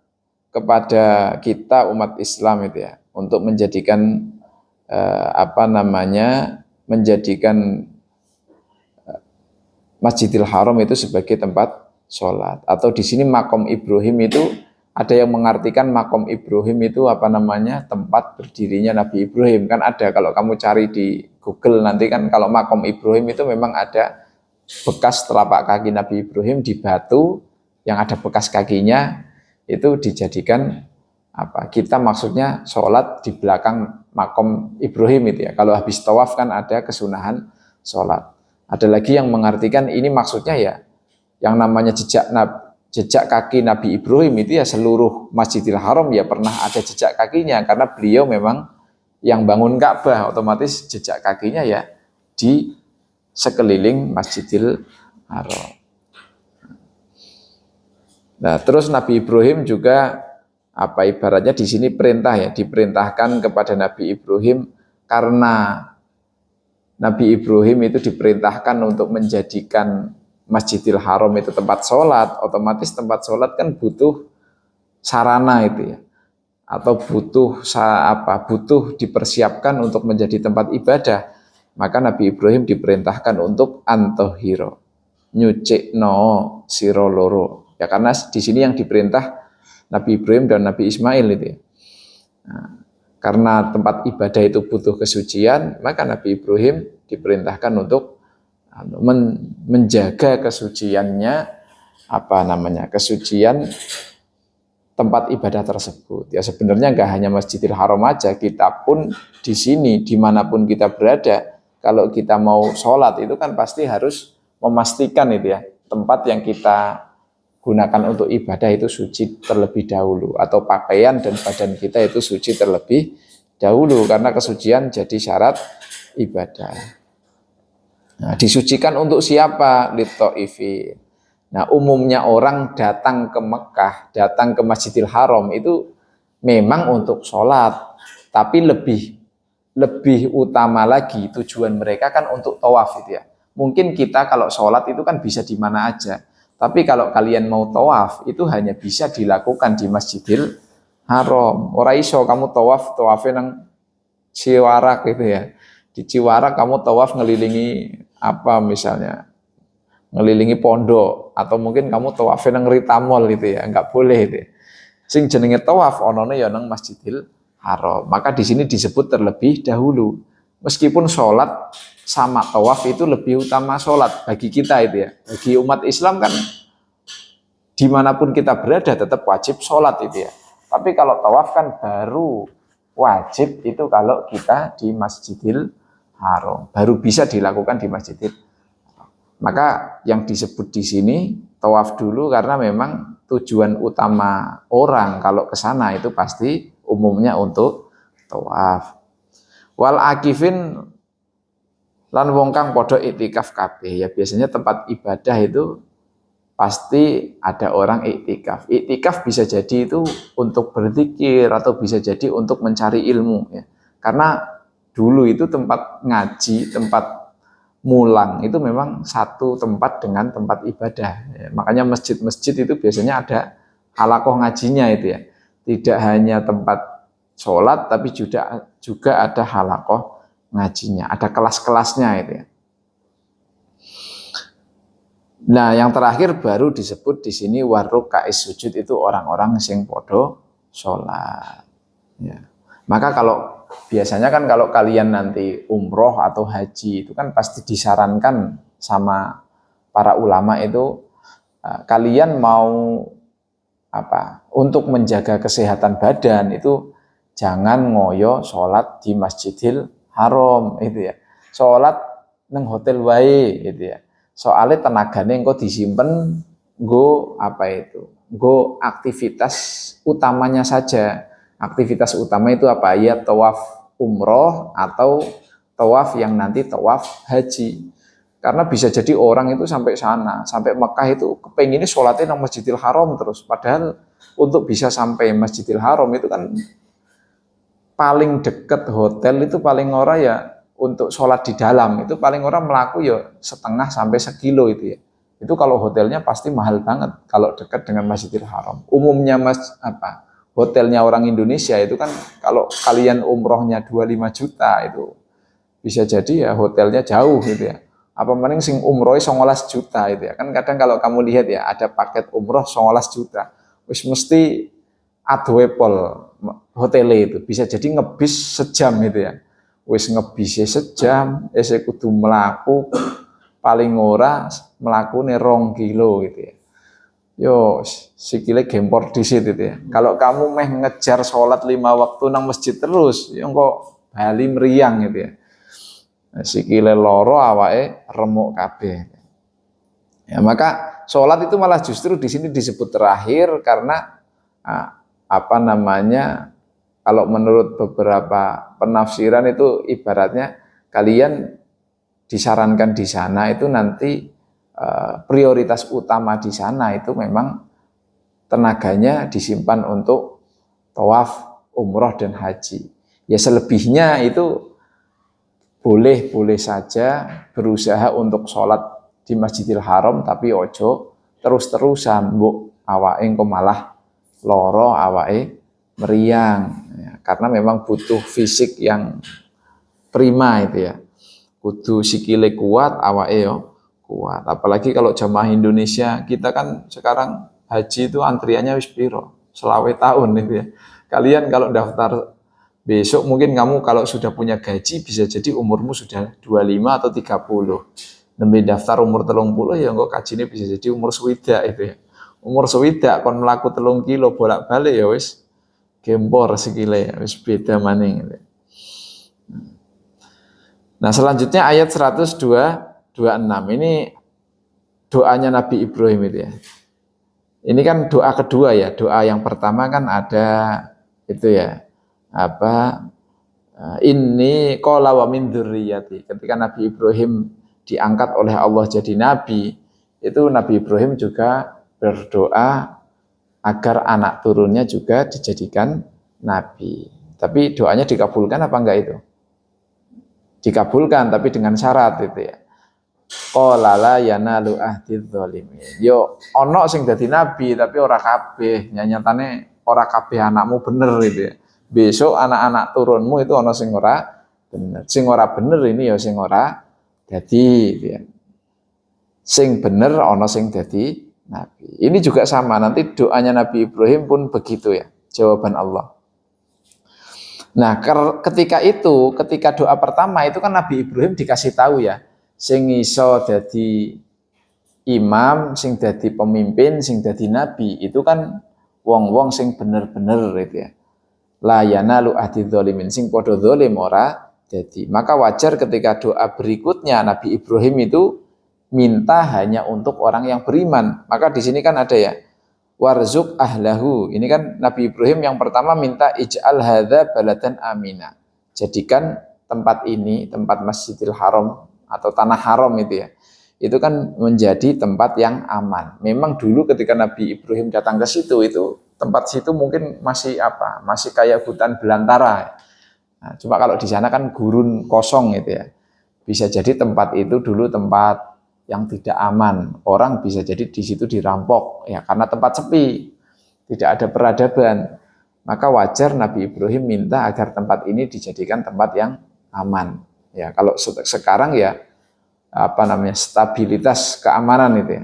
kepada kita umat Islam itu ya, untuk menjadikan menjadikan Masjidil Haram itu sebagai tempat sholat. Atau di sini makom Ibrahim itu ada yang mengartikan makom Ibrahim itu tempat berdirinya Nabi Ibrahim. Kan ada kalau kamu cari di Google nanti kan kalau makom Ibrahim itu memang ada bekas telapak kaki Nabi Ibrahim di batu yang ada bekas kakinya. Itu dijadikan kita maksudnya sholat di belakang makom Ibrahim itu ya. Kalau habis tawaf kan ada kesunahan sholat. Ada lagi yang mengartikan ini maksudnya ya yang namanya jejak kaki Nabi Ibrahim itu ya seluruh Masjidil Haram ya pernah ada jejak kakinya karena beliau memang yang bangun Ka'bah, otomatis jejak kakinya ya di sekeliling Masjidil Haram. Nah, terus Nabi Ibrahim juga ibaratnya di sini perintah ya, diperintahkan kepada Nabi Ibrahim karena Nabi Ibrahim itu diperintahkan untuk menjadikan Masjidil Haram itu tempat sholat, otomatis tempat sholat kan butuh sarana itu ya, atau butuh dipersiapkan untuk menjadi tempat ibadah. Maka Nabi Ibrahim diperintahkan untuk antohiro, nyucikno siro loro. Ya karena di sini yang diperintah Nabi Ibrahim dan Nabi Ismail itu ya. Nah, karena tempat ibadah itu butuh kesucian, maka Nabi Ibrahim diperintahkan untuk menjaga kesuciannya kesucian tempat ibadah tersebut. Ya sebenarnya nggak hanya Masjidil Haram aja, kita pun di sini dimanapun kita berada, kalau kita mau sholat itu kan pasti harus memastikan itu ya tempat yang kita gunakan untuk ibadah itu suci terlebih dahulu, atau pakaian dan badan kita itu suci terlebih dahulu karena kesucian jadi syarat ibadah. Nah, disucikan untuk siapa? Lit-Taifin. Nah, umumnya orang datang ke Mekah, datang ke Masjidil Haram itu memang untuk sholat, tapi lebih utama lagi tujuan mereka kan untuk tawaf itu ya. Mungkin kita kalau sholat itu kan bisa di mana aja. Tapi kalau kalian mau tawaf itu hanya bisa dilakukan di Masjidil Haram. Ora iso kamu tawafnya nang Ciwarak gitu ya. Di Ciwarak kamu tawaf ngelilingi apa misalnya, ngelilingi pondok atau mungkin kamu tawafnya nang Ritamol gitu ya, enggak boleh itu. Sing jenenge tawaf onone ya nang Masjidil Haram. Maka di sini disebut terlebih dahulu. Meskipun sholat sama tawaf itu lebih utama sholat bagi kita itu ya. Bagi umat Islam kan dimanapun kita berada tetap wajib sholat itu ya. Tapi kalau tawaf kan baru wajib itu kalau kita di Masjidil Haram. Baru bisa dilakukan di Masjidil Haram. Maka yang disebut di sini tawaf dulu karena memang tujuan utama orang kalau ke sana itu pasti umumnya untuk tawaf. Wal akifin lan wong kang padha iktikaf kabeh ya, biasanya tempat ibadah itu pasti ada orang iktikaf. Iktikaf bisa jadi itu untuk berzikir atau bisa jadi untuk mencari ilmu ya. Karena dulu itu tempat ngaji, tempat mulang itu memang satu tempat dengan tempat ibadah ya. Makanya masjid-masjid itu biasanya ada halaqah ngajinya itu ya. Tidak hanya tempat sholat tapi juga ada halaqah ngajinya, ada kelas-kelasnya itu ya. Nah, yang terakhir baru disebut di sini waruka'is sujud itu orang-orang sing podo sholat. Ya. Maka kalau biasanya kan kalau kalian nanti umroh atau haji itu kan pasti disarankan sama para ulama itu kalian mau apa? Untuk menjaga kesehatan badan itu jangan ngoyo sholat di Masjidil Haram itu ya. Sholat neng hotel wae itu ya. Soalnya tenaganya engkau disimpan go apa itu? Go aktivitas utamanya saja. Aktivitas utama itu apa? Ya tawaf umroh atau tawaf yang nanti tawaf haji. Karena bisa jadi orang itu sampai sana, sampai Mekah itu kepenginnya sholatnya nang Masjidil Haram terus. Padahal untuk bisa sampai Masjidil Haram itu kan paling dekat hotel itu paling ora ya untuk sholat di dalam itu paling orang melaku ya setengah sampai sekilo itu ya. Itu kalau hotelnya pasti mahal banget kalau dekat dengan Masjidil Haram. Umumnya hotelnya orang Indonesia itu kan kalau kalian umrohnya 25 juta itu bisa jadi ya hotelnya jauh gitu ya. Apa mending sing umroh 19 juta itu ya. Kan kadang kalau kamu lihat ya ada paket umroh 19 juta. Wis mesti adwepol hotelnya itu bisa jadi ngebis sejam itu ya. Wis ngebisnya sejam, saya kudu melaku paling ora melakune 2 kilo gitu ya. Yo sikile gempor disit itu ya. Kalau kamu meh ngejar sholat 5 waktu nang masjid terus, ya kok bali meriang gitu ya. Sikile loro awake remuk kabeh. Ya maka sholat itu malah justru di sini disebut terakhir karena kalau menurut beberapa penafsiran itu ibaratnya kalian disarankan di sana itu nanti prioritas utama di sana itu memang tenaganya disimpan untuk tawaf, umroh dan haji. Ya selebihnya itu boleh saja berusaha untuk sholat di Masjidil Haram tapi ojo terus-terusan mbok awake engko malah loro awake meriang ya, karena memang butuh fisik yang prima itu ya. Kudu sikile kuat, awake yo kuat. Apalagi kalau jamaah Indonesia, kita kan sekarang haji itu antriannya wis piro? 20 tahun itu ya. Kalian kalau daftar besok mungkin kamu kalau sudah punya gaji bisa jadi umurmu sudah 25 atau 30. Nembe daftar umur 30 ya engko kajine bisa jadi umur swidak itu ya. Umur swidak kon mlaku 3 kilo bolak-balik ya wis gempor sikile wis beda maning. Nah, selanjutnya ayat 126 ini doanya Nabi Ibrahim itu ya. Ini kan doa kedua ya. Doa yang pertama kan ada itu ya. Inni qala wa min dzurriyyati. Ketika Nabi Ibrahim diangkat oleh Allah jadi nabi, itu Nabi Ibrahim juga berdoa agar anak turunnya juga dijadikan nabi. Tapi doanya dikabulkan apa enggak itu? Dikabulkan tapi dengan syarat itu ya. qala la yanalu ahdidz zalimin. Yo ana sing dadi nabi tapi ora kabeh, nyatane ora kabeh anakmu bener gitu ya. Besok anak-anak turunmu itu ana sing ora bener. Sing ora bener ini ya sing ora dadi gitu ya. Sing bener ana sing dadi nabi. Ini juga sama, nanti doanya Nabi Ibrahim pun begitu ya, jawaban Allah. Nah, ketika doa pertama itu kan Nabi Ibrahim dikasih tahu ya, sing iso dadi imam, sing dadi pemimpin, sing dadi nabi itu kan wong-wong sing bener-bener gitu ya. La yanalu ahdidz zalimin, sing padha zalim ora dadi. Maka wajar ketika doa berikutnya Nabi Ibrahim itu minta hanya untuk orang yang beriman. Maka di sini kan ada ya, warzuk ahlahu. Ini kan Nabi Ibrahim yang pertama minta ij'al hadza baladan amina. Jadikan tempat ini, tempat Masjidil Haram atau tanah haram itu ya, itu kan menjadi tempat yang aman. Memang dulu ketika Nabi Ibrahim datang ke situ, itu tempat situ mungkin masih masih kayak hutan belantara. Nah, cuma kalau di sana kan gurun kosong gitu ya. Bisa jadi tempat itu dulu tempat yang tidak aman. Orang bisa jadi di situ dirampok ya, karena tempat sepi, tidak ada peradaban. Maka wajar Nabi Ibrahim minta agar tempat ini dijadikan tempat yang aman. Ya, kalau sekarang ya stabilitas keamanan itu ya.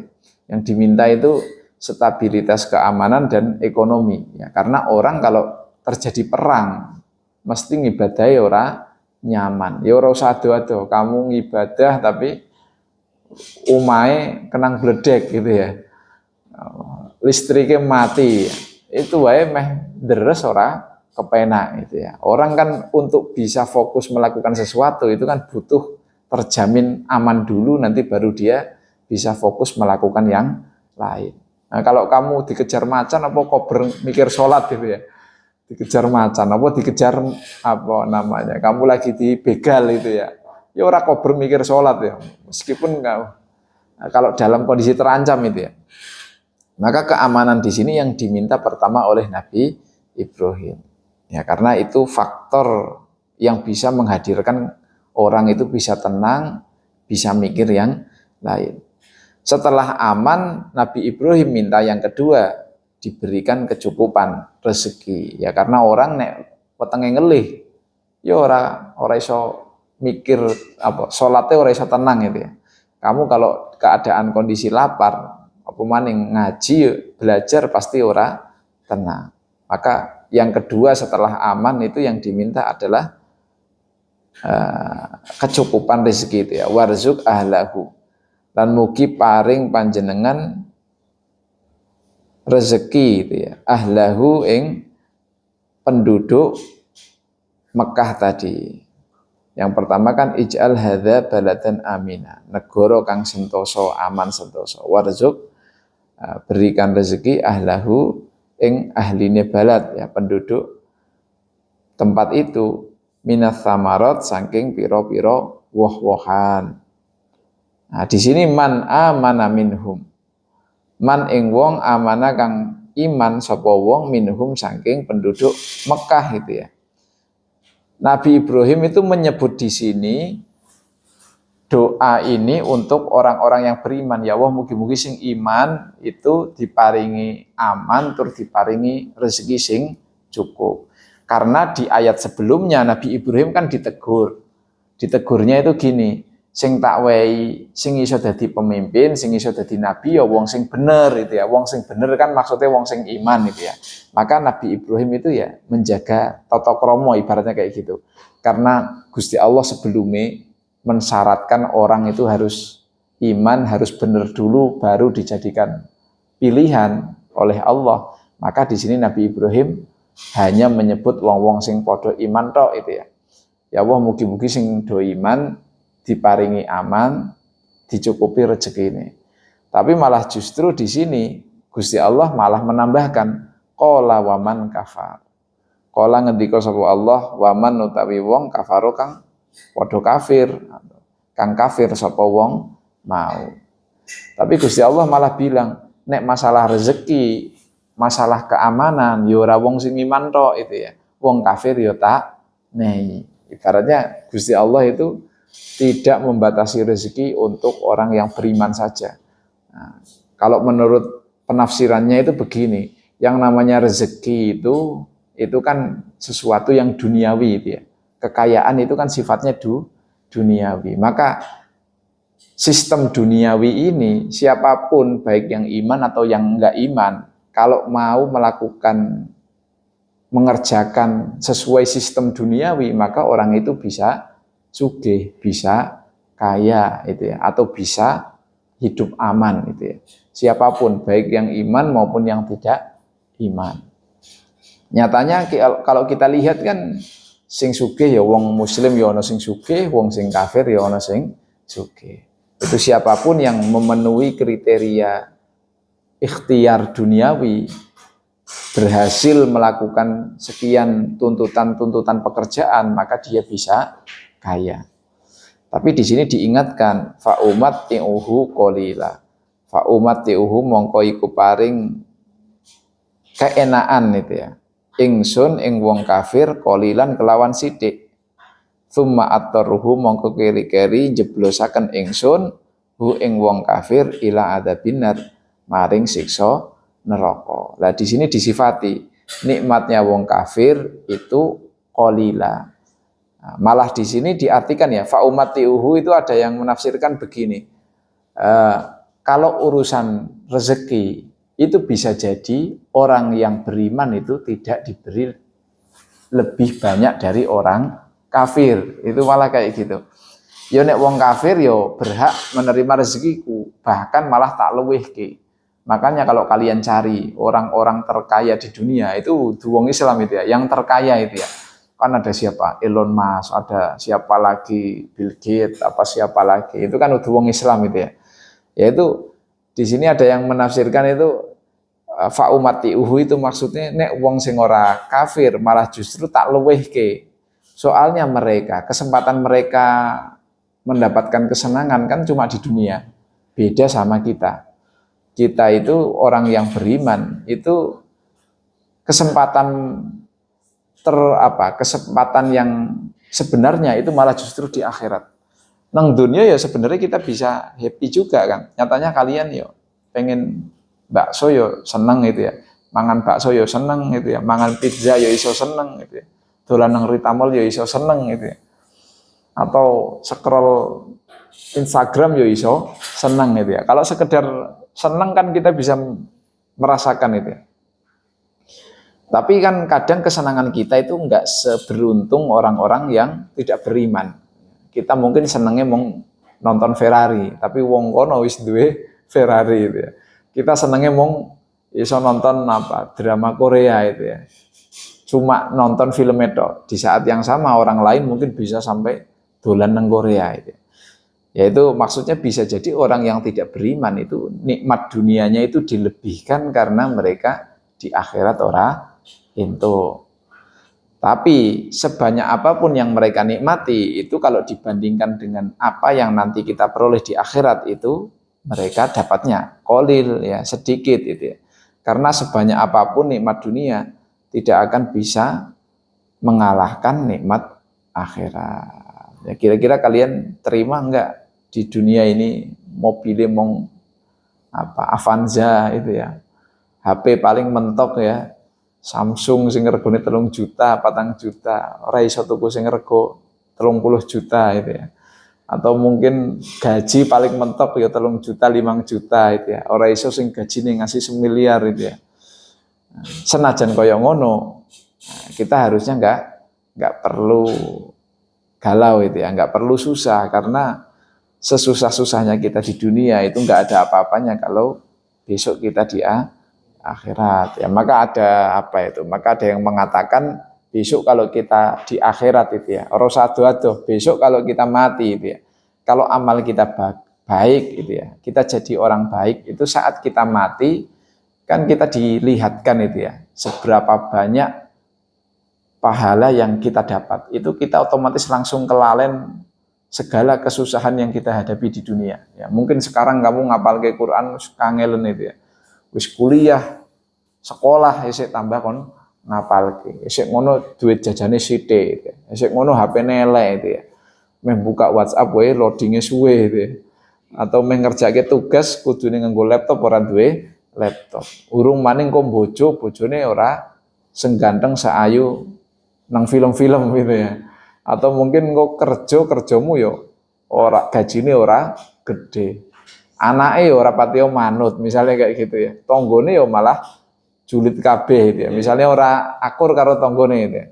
Yang diminta itu stabilitas keamanan dan ekonomi ya, karena orang kalau terjadi perang mesti ngibadahi ora nyaman. Ya ora usah ado-ado, kamu ngibadah tapi umahe kenang bledek gitu ya. Listriknya mati. Itu wae meh deres ora kepenak gitu ya. Orang kan untuk bisa fokus melakukan sesuatu itu kan butuh terjamin aman dulu, nanti baru dia bisa fokus melakukan yang lain. Nah, kalau kamu dikejar macan apa kober mikir sholat gitu ya. Dikejar macan apa dikejar kamu lagi dibegal itu ya. Ya ora kober mikir sholat ya. Meskipun kalau dalam kondisi terancam itu ya. Maka keamanan di sini yang diminta pertama oleh Nabi Ibrahim. Ya, karena itu faktor yang bisa menghadirkan orang itu bisa tenang, bisa mikir yang lain. Setelah aman, Nabi Ibrahim minta yang kedua, diberikan kecukupan rezeki. Ya karena orang nek wetenge ngelih, ya ora iso mikir salatnya ora iso tenang gitu ya. Kamu kalau keadaan kondisi lapar, apa maning ngaji, belajar pasti ora tenang. Maka yang kedua setelah aman itu yang diminta adalah kecukupan rezeki itu ya, warzuk ahlahu, dan mugi paring panjenengan rezeki itu ya, ahlahu ing penduduk Mekah tadi. Yang pertama kan ij'al hadza baladan amina, negara kang sentosa, aman sentosa. Warzuk, berikan rezeki ahlahu ing ahline balad ya, penduduk tempat itu, minas samarat saking piro-piro woh-wohan. Nah, di sini man amana minhum. Man ing wong amana kang iman sapa wong minhum saking penduduk Mekah itu ya. Nabi Ibrahim itu menyebut di sini doa ini untuk orang-orang yang beriman. Ya Allah, mugi-mugi sing iman itu diparingi aman, terus diparingi rezeki sing cukup. Karena di ayat sebelumnya Nabi Ibrahim kan ditegur. Ditegurnya itu gini, sing tak wehi, sing iso dadi pemimpin, sing iso dadi nabi ya wong sing bener itu ya. Wong sing bener kan maksudnya wong sing iman itu ya. Maka Nabi Ibrahim itu ya menjaga tata krama, ibaratnya kayak gitu. Karena Gusti Allah sebelumnya mensyaratkan orang itu harus iman, harus bener dulu baru dijadikan pilihan oleh Allah. Maka di sini Nabi Ibrahim hanya menyebut wong-wong sing padha iman tok itu ya. Ya Allah, mugi-mugi sing do iman diparingi aman, dicukupi rezeki ini. Tapi malah justru di sini Gusti Allah malah menambahkan qala waman kafar. Qala ngendika sapa Allah waman utawi wong kafaro kang padha kafir. Kang kafir sapa wong mau. Tapi Gusti Allah malah bilang nek masalah rezeki, masalah keamanan ya ora wong sing iman tok itu ya. Wong kafir ya tak nehi. Ibaratnya Gusti Allah itu tidak membatasi rezeki untuk orang yang beriman saja. Nah, kalau menurut penafsirannya itu begini, yang namanya rezeki itu kan sesuatu yang duniawi itu ya. Kekayaan itu kan sifatnya duniawi. Maka sistem duniawi ini siapapun baik yang iman atau yang enggak iman, kalau mau mengerjakan sesuai sistem duniawi, maka orang itu bisa sugih, bisa kaya itu ya, atau bisa hidup aman itu ya. Siapapun baik yang iman maupun yang tidak iman. Nyatanya kalau kita lihat kan sing sugih ya wong muslim ya ono sing sugih, wong sing kafir ya ono sing sugih. Itu siapapun yang memenuhi kriteria ikhtiar duniawi, berhasil melakukan sekian tuntutan pekerjaan, maka dia bisa kaya. Tapi di sini diingatkan, fa umat ti'uhu qalila. Fa umat ti'uhu mongko iku paring keenaan itu ya. Ingsun ing wong kafir qalilan kelawan sithik. Tsumma attaruhu mongko keri-keri jeblosaken ingsun hu ing wong kafir ila adabinar maring siksa neraka. Lah di sini disifati nikmatnya wong kafir itu qalila. Nah, malah di sini diartikan ya fa ummatiuhu itu ada yang menafsirkan begini. Kalau urusan rezeki itu bisa jadi orang yang beriman itu tidak diberi lebih banyak dari orang kafir, itu malah kayak gitu. Yo nek wong kafir yo berhak menerima rezekiku, bahkan malah tak luwehke. Makanya kalau kalian cari orang-orang terkaya di dunia itu wong Islam itu ya, yang terkaya itu ya. Kan ada siapa? Elon Musk, ada siapa lagi? Bill Gates, apa siapa lagi? Itu kan wong Islam itu ya. Yaitu di sini ada yang menafsirkan itu fa ummatiuhu itu maksudnya nek wong sing ora kafir malah justru tak luwehke. Soalnya kesempatan mereka mendapatkan kesenangan kan cuma di dunia. Beda sama kita. Kita itu orang yang beriman, itu kesempatan kesempatan yang sebenarnya itu malah justru di akhirat. Nang dunia ya sebenarnya kita bisa happy juga kan. Nyatanya kalian yo pengen bakso yo seneng gitu ya. Mangan bakso yo seneng gitu ya. Mangan pizza yo iso seneng gitu ya. Dolan nang Ritamol ya iso seneng gitu ya. Atau scroll Instagram ya iso seneng gitu ya. Kalau sekedar seneng kan kita bisa merasakan itu ya. Tapi kan kadang kesenangan kita itu enggak seberuntung orang-orang yang tidak beriman. Kita mungkin senengnya mau nonton Ferrari, tapi wong kono wis duwe Ferrari itu ya. Kita senengnya mau iso nonton drama Korea itu ya. Cuma nonton film itu. Di saat yang sama orang lain mungkin bisa sampai dolan nang Korea itu. Yaitu maksudnya bisa jadi orang yang tidak beriman itu nikmat dunianya itu dilebihkan karena mereka di akhirat itu. Tapi sebanyak apapun yang mereka nikmati itu kalau dibandingkan dengan apa yang nanti kita peroleh di akhirat itu mereka dapatnya qalil ya, sedikit itu ya. Karena sebanyak apapun nikmat dunia tidak akan bisa mengalahkan nikmat akhirat. Ya, kira-kira kalian terima enggak di dunia ini mobilnya Avanza itu ya. HP paling mentok ya. Samsung sing regane 3 juta, 4 juta. Ora iso tuku sing rego 30 juta itu ya. Atau mungkin gaji paling mentok ya 3 juta, 5 juta itu ya. Ora iso sing gajine ngasih 1 miliar itu ya. Senajan kaya ngono, kita harusnya enggak perlu galau itu ya, enggak perlu susah karena sesusah-susahnya kita di dunia itu enggak ada apa-apanya kalau besok kita di akhirat ya. Maka ada yang mengatakan besok kalau kita di akhirat itu ya, rosado besok kalau kita mati itu ya. Kalau amal kita baik itu ya, kita jadi orang baik itu saat kita mati kan kita dilihatkan itu ya, seberapa banyak pahala yang kita dapat. Itu kita otomatis langsung kelalen segala kesusahan yang kita hadapi di dunia. Ya, mungkin sekarang kamu ngapal ke Quran kangelen itu ya. Wis kuliah, sekolah isih tambah kon ngapal ke. Isih ngono duit jajane sithik itu ya. Isih ngono HP elek itu ya. meh buka WhatsApp wae loadingnya suwe gitu ya. Atau meh ngerjake tugas kudune nganggo laptop ora duwe laptop. Urung maning kok bojone ora sengganteng seayu nang film-film gitu ya. Atau mungkin kok kerjamu yo ora gajine ora gede. Anake yo ora patio manut, misalnya kayak gitu ya. Tonggone yo malah julid kabeh gitu ya. Misalnya ora akur karo tonggone gitu ya.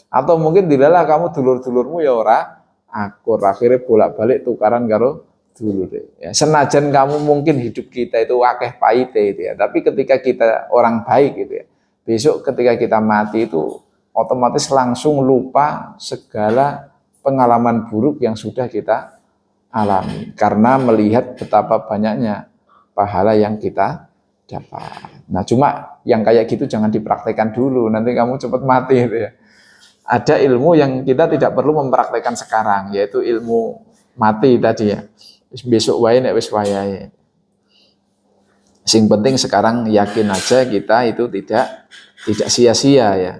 Atau mungkin dilalah kamu dulur-dulurmu ya ora akur, akhirnya bolak-balik tukaran karo dulur ya. Senajan kamu mungkin hidup kita itu akeh pahite gitu ya, tapi ketika kita orang baik gitu ya, besok ketika kita mati itu otomatis langsung lupa segala pengalaman buruk yang sudah kita alami karena melihat betapa banyaknya pahala yang kita dapat. Nah, cuma yang kayak gitu jangan dipraktekkan dulu, nanti kamu cepat mati gitu ya. Ada ilmu yang kita tidak perlu mempraktekkan sekarang, yaitu ilmu mati tadi ya. Besok wae nek wis wayahe. Sing penting sekarang yakin aja kita itu tidak sia-sia ya.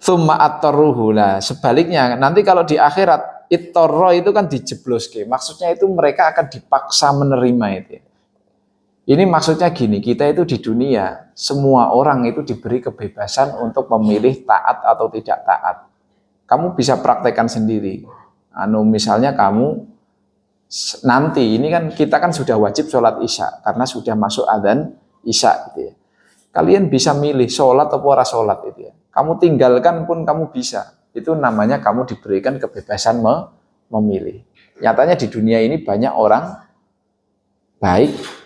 Tsumma at-tarruhu lah. Sebaliknya nanti kalau di akhirat it-tarro itu kan dijebloske. Maksudnya itu mereka akan dipaksa menerima itu. Ini maksudnya gini, kita itu di dunia, semua orang itu diberi kebebasan untuk memilih taat atau tidak taat. Kamu bisa praktekkan sendiri. Misalnya kamu nanti, ini kan kita kan sudah wajib sholat isya, karena sudah masuk adzan isya gitu ya. Kalian bisa milih sholat atau ora sholat itu ya. Kamu tinggalkan pun kamu bisa. Itu namanya kamu diberikan kebebasan memilih. Nyatanya di dunia ini banyak orang baik,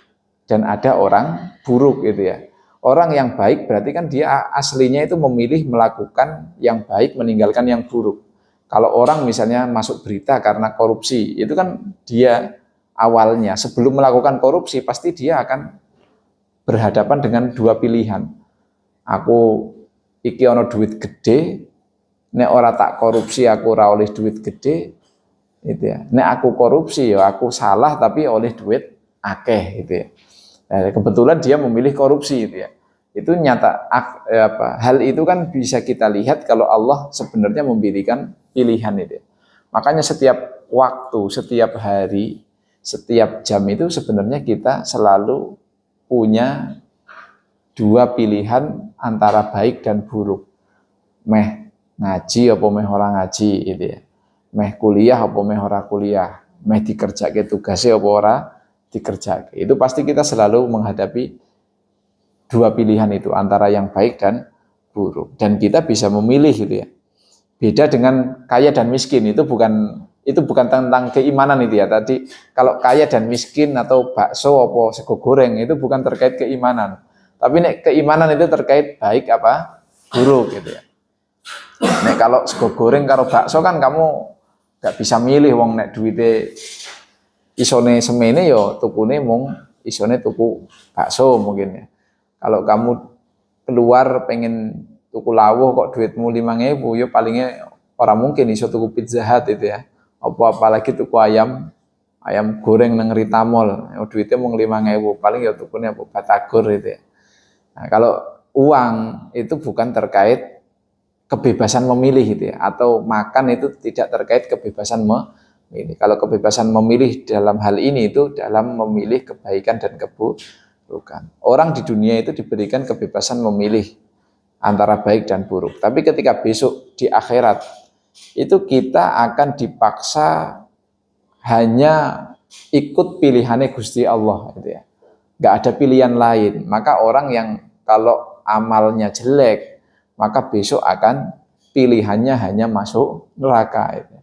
dan ada orang buruk gitu ya. Orang yang baik berarti kan dia aslinya itu memilih melakukan yang baik, meninggalkan yang buruk. Kalau orang misalnya masuk berita karena korupsi, itu kan dia awalnya sebelum melakukan korupsi pasti dia akan berhadapan dengan dua pilihan. Aku iki ono duit gede, nek ora tak korupsi aku ora oleh duit gede, gitu ya. Nek aku korupsi ya aku salah tapi oleh duit akeh gitu ya. Nah, kebetulan dia memilih korupsi itu ya. Itu nyata hal itu kan bisa kita lihat kalau Allah sebenarnya memberikan pilihan itu. Ya. Makanya setiap waktu, setiap hari, setiap jam itu sebenarnya kita selalu punya dua pilihan antara baik dan buruk. Meh ngaji apa meh ora ngaji gitu ya. Meh kuliah apa meh ora kuliah. Meh dikerjake tugasnya apa ora dikerjakan. Itu pasti kita selalu menghadapi dua pilihan itu antara yang baik dan buruk. Dan kita bisa memilih gitu ya. Beda dengan kaya dan miskin itu bukan tentang keimanan itu ya. Tadi kalau kaya dan miskin atau bakso apa sego goreng itu bukan terkait keimanan. Tapi nek keimanan itu terkait baik apa buruk gitu ya. Nek kalau sego goreng karo bakso kan kamu gak bisa milih wong nek duitnya isone semene yo tukune mung isone tuku bakso mungkin ya. Kalau kamu keluar pengen tuku lawuh kok duitmu 5.000 yo palingnya orang mungkin iso tuku Pizza Hut itu ya. Apalagi tuku ayam goreng nang Rita Mall, duitnya mung 5.000 paling ya tukune apa batagor itu ya. Nah, kalau uang itu bukan terkait kebebasan memilih itu ya, atau makan itu tidak terkait kebebasan ini. Kalau kebebasan memilih dalam hal ini itu dalam memilih kebaikan dan keburukan. Orang di dunia itu diberikan kebebasan memilih antara baik dan buruk. Tapi ketika besok di akhirat itu kita akan dipaksa hanya ikut pilihannya Gusti Allah gitu ya. Nggak ada pilihan lain. Maka orang yang kalau amalnya jelek, maka besok akan pilihannya hanya masuk neraka itu.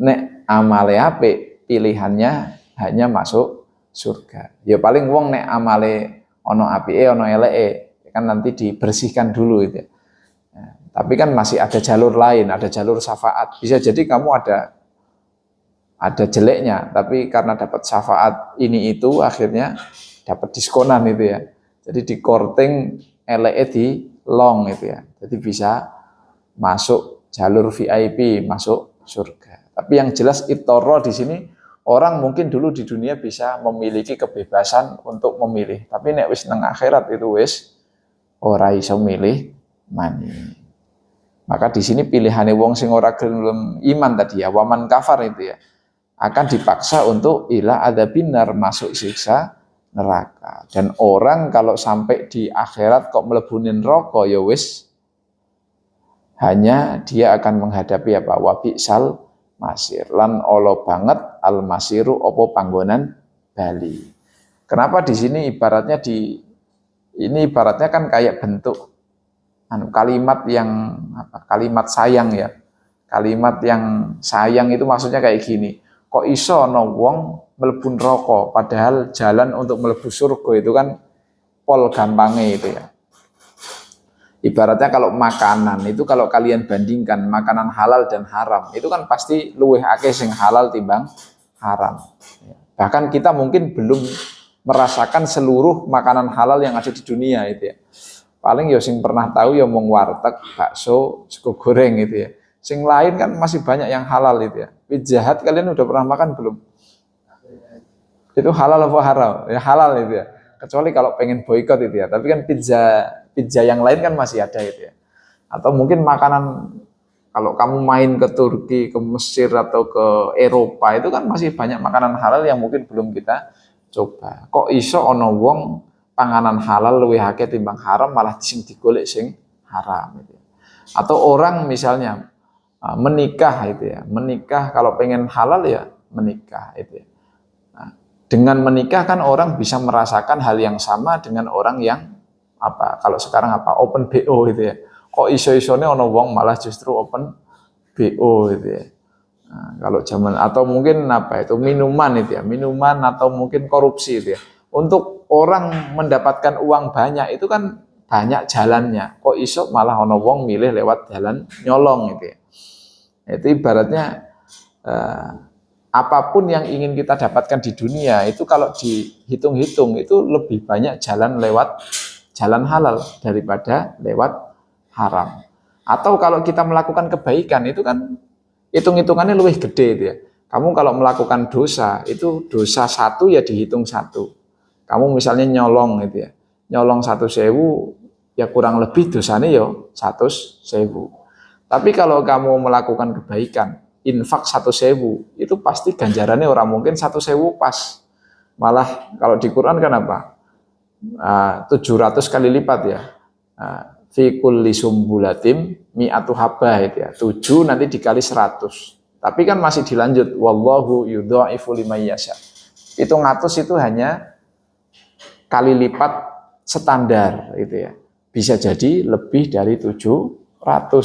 Nek amale apik pilihannya hanya masuk surga. Ya paling wong nek amale ono apike ono eleke kan nanti dibersihkan dulu itu. Ya, tapi kan masih ada jalur lain, ada jalur syafaat. Bisa jadi kamu ada jeleknya, tapi karena dapat syafaat ini itu akhirnya dapat diskonan itu ya. Jadi di korting eleke di long itu ya. Jadi bisa masuk jalur VIP, masuk surga. Tapi yang jelas itoro di sini orang mungkin dulu di dunia bisa memiliki kebebasan untuk memilih. Tapi nek wis nang akhirat itu wis ora iso milih mani. Maka di sini pilihane wong sing ora gelem iman tadi ya, waman kafar itu ya, akan dipaksa untuk ila adzabinar, masuk siksa neraka. Dan orang kalau sampai di akhirat kok mlebunin neraka ya wis, hanya dia akan menghadapi apa? Wabisal masir, lan olo banget al masiru opo panggonan bali. Kenapa di sini ibaratnya ini ibaratnya kan kayak bentuk kalimat yang kalimat sayang ya. Kalimat yang sayang itu maksudnya kayak gini. Kok iso ana wong mlebu neraka padahal jalan untuk mlebu surga itu kan pol gampange itu ya. Ibaratnya kalau makanan itu kalau kalian bandingkan makanan halal dan haram itu kan pasti luwih akeh sing halal timbang haram. Bahkan kita mungkin belum merasakan seluruh makanan halal yang ada di dunia itu ya. Paling ya sing pernah tahu ya mung warteg, bakso, sego goreng gitu ya. Sing lain kan masih banyak yang halal itu ya. Pizza Hut kalian udah pernah makan belum? Itu halal apa haram? Ya halal itu ya. Kecuali kalau pengen boikot itu ya. Tapi kan pizza yang lain kan masih ada itu ya. Atau mungkin makanan kalau kamu main ke Turki, ke Mesir atau ke Eropa itu kan masih banyak makanan halal yang mungkin belum kita coba. Kok iso ono wong panganan halal luwih akeh timbang haram malah sing digolek sing haram itu. Atau orang misalnya menikah itu ya. Menikah kalau pengen halal ya menikah itu ya. Nah, dengan menikah kan orang bisa merasakan hal yang sama dengan orang yang kalau sekarang open BO gitu ya. Kok iso-isone ono wong malah justru open BO gitu ya. Nah, kalau zaman atau mungkin minuman itu ya, minuman atau mungkin korupsi itu ya. Untuk orang mendapatkan uang banyak itu kan banyak jalannya. Kok iso malah ono wong milih lewat jalan nyolong gitu ya. Itu ibaratnya apapun yang ingin kita dapatkan di dunia itu kalau dihitung-hitung itu lebih banyak jalan lewat jalan halal daripada lewat haram. Atau kalau kita melakukan kebaikan itu kan hitung-hitungannya lebih gede itu ya. Kamu kalau melakukan dosa itu dosa satu ya dihitung satu. Kamu misalnya nyolong gitu ya. Nyolong 1.000 ya kurang lebih dosanya ya 100.000. Tapi kalau kamu melakukan kebaikan, infak 1.000 itu pasti ganjarannya orang mungkin 1.000 pas. Malah kalau di Quran kan 700 kali lipat ya. Fi kulli sumbulatim mi'atu habbah itu ya. 7 nanti dikali 100. Tapi kan masih dilanjut wallahu yudha'ifu liman yasha. 700 itu hanya kali lipat standar itu ya. Bisa jadi lebih dari 700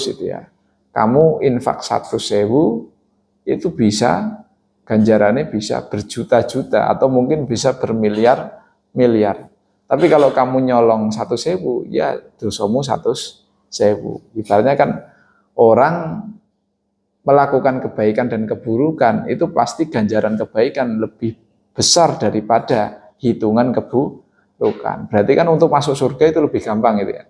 itu ya. Kamu infak 1.000 itu bisa ganjarannya bisa berjuta-juta atau mungkin bisa bermiliar-miliar. Tapi kalau kamu nyolong 1.000 ya dosamu 100.000. Ibaratnya kan orang melakukan kebaikan dan keburukan itu pasti ganjaran kebaikan lebih besar daripada hitungan keburukan. Berarti kan untuk masuk surga itu lebih gampang gitu ya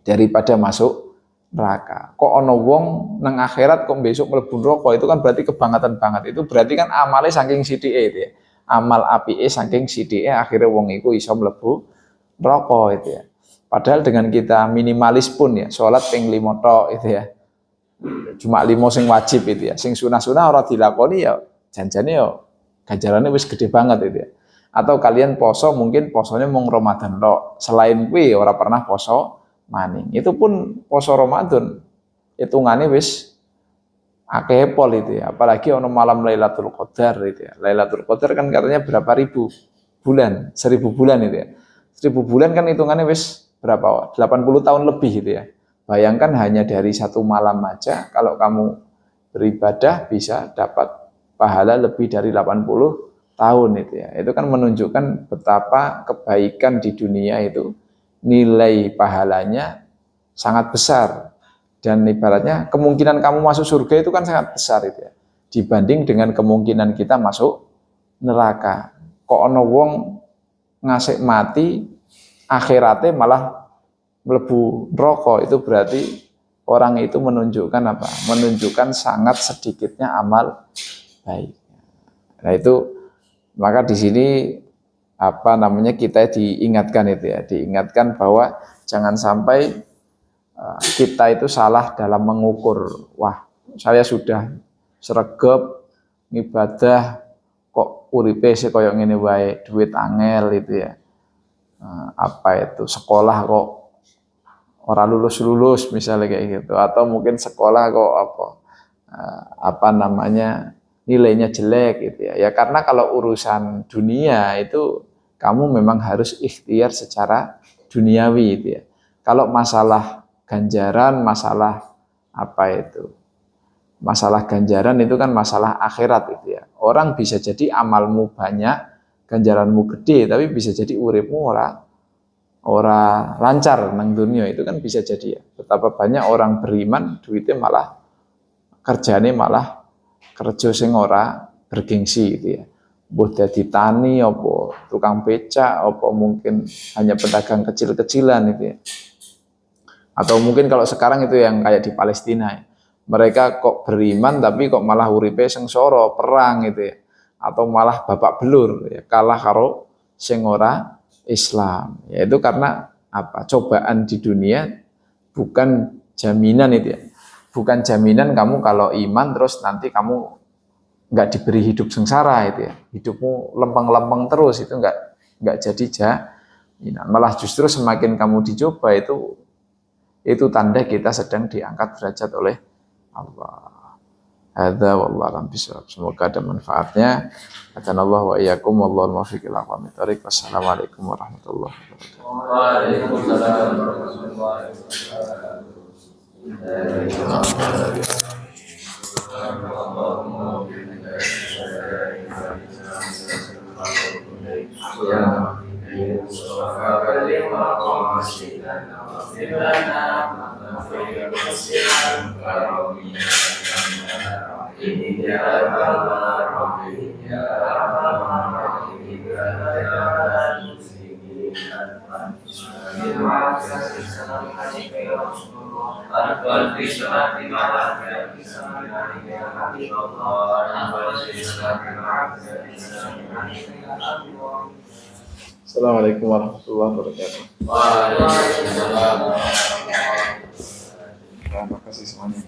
daripada masuk neraka. Kok ono wong nang akhirat kok besok mlebu neraka itu kan berarti kebangetan banget. Itu berarti kan amale saking sithike itu ya. Amal apike saking sithike akhirnya wong iku iso mlebu neraka itu ya. Padahal dengan kita minimalis pun ya, salat ping 5 tok itu ya. Cuma 5 sing wajib itu ya. Sing sunah-sunah ora dilakoni ya janjane ya ganjarane wis gede banget itu ya. Atau kalian poso mungkin posonya mung Ramadan tok. Selain kuwi ora pernah poso maning. Itu pun poso Ramadan hitungane wis akeh pol itu ya. Apalagi ono malam Lailatul Qadar itu ya. Lailatul Qadar kan katanya berapa ribu bulan, 1.000 bulan itu ya. 1.000 bulan kan hitungannya wis berapa? 80 tahun lebih itu ya. Bayangkan hanya dari satu malam aja kalau kamu beribadah bisa dapat pahala lebih dari 80 tahun itu ya. Itu kan menunjukkan betapa kebaikan di dunia itu nilai pahalanya sangat besar. Dan ibaratnya kemungkinan kamu masuk surga itu kan sangat besar itu ya. Dibanding dengan kemungkinan kita masuk neraka. Kok ono wong ngasih mati akhiratnya malah mlebu neraka, itu berarti orang itu menunjukkan apa? Menunjukkan sangat sedikitnya amal baik. Nah itu maka di sini kita diingatkan itu ya, diingatkan bahwa jangan sampai kita itu salah dalam mengukur. Wah, saya sudah sregep ngibadah kok uripe sih koyo ngene wae, duit angel itu ya. Apa itu sekolah kok ora lulus misalnya kayak gitu, atau mungkin sekolah kok apa namanya nilainya jelek gitu ya. Ya karena kalau urusan dunia itu kamu memang harus ikhtiar secara duniawi gitu ya. Kalau masalah ganjaran, masalah apa itu? Masalah ganjaran itu kan masalah akhirat gitu ya. Orang bisa jadi amalmu banyak, ganjaranmu gede, tapi bisa jadi uripmu ora lancar nang dunia, itu kan bisa jadi ya. Betapa banyak orang beriman duitnya malah kerjane malah kerja sing ora bergengsi gitu ya. Mbah dadi tani apa tukang becak apa mungkin hanya pedagang kecil-kecilan gitu ya. Atau mungkin kalau sekarang itu yang kayak di Palestina ya. Mereka kok beriman tapi kok malah uripe sengsara, perang gitu ya. Atau malah babak belur ya, kalah karo sing ora Islam. Yaitu karena apa? Cobaan di dunia bukan jaminan itu ya. Bukan jaminan kamu kalau iman terus nanti kamu nggak diberi hidup sengsara itu ya. Hidupmu lempeng-lempeng terus itu nggak jadi jaminan. Malah justru semakin kamu dicoba itu tanda kita sedang diangkat derajat oleh Allah. Hadza wallahu a'lam bishawab. Semoga ada manfaatnya. Hadanallahu wa iyyakum wallahu muwaffiq ila aqwamit thoriq. Wassalamualaikum warahmatullahi wabarakatuh. Waalaikumsalam warahmatullahi Assalamualaikum warahmatullahi wabarakatuh. Waalaikumsalam. Terima kasih semuanya.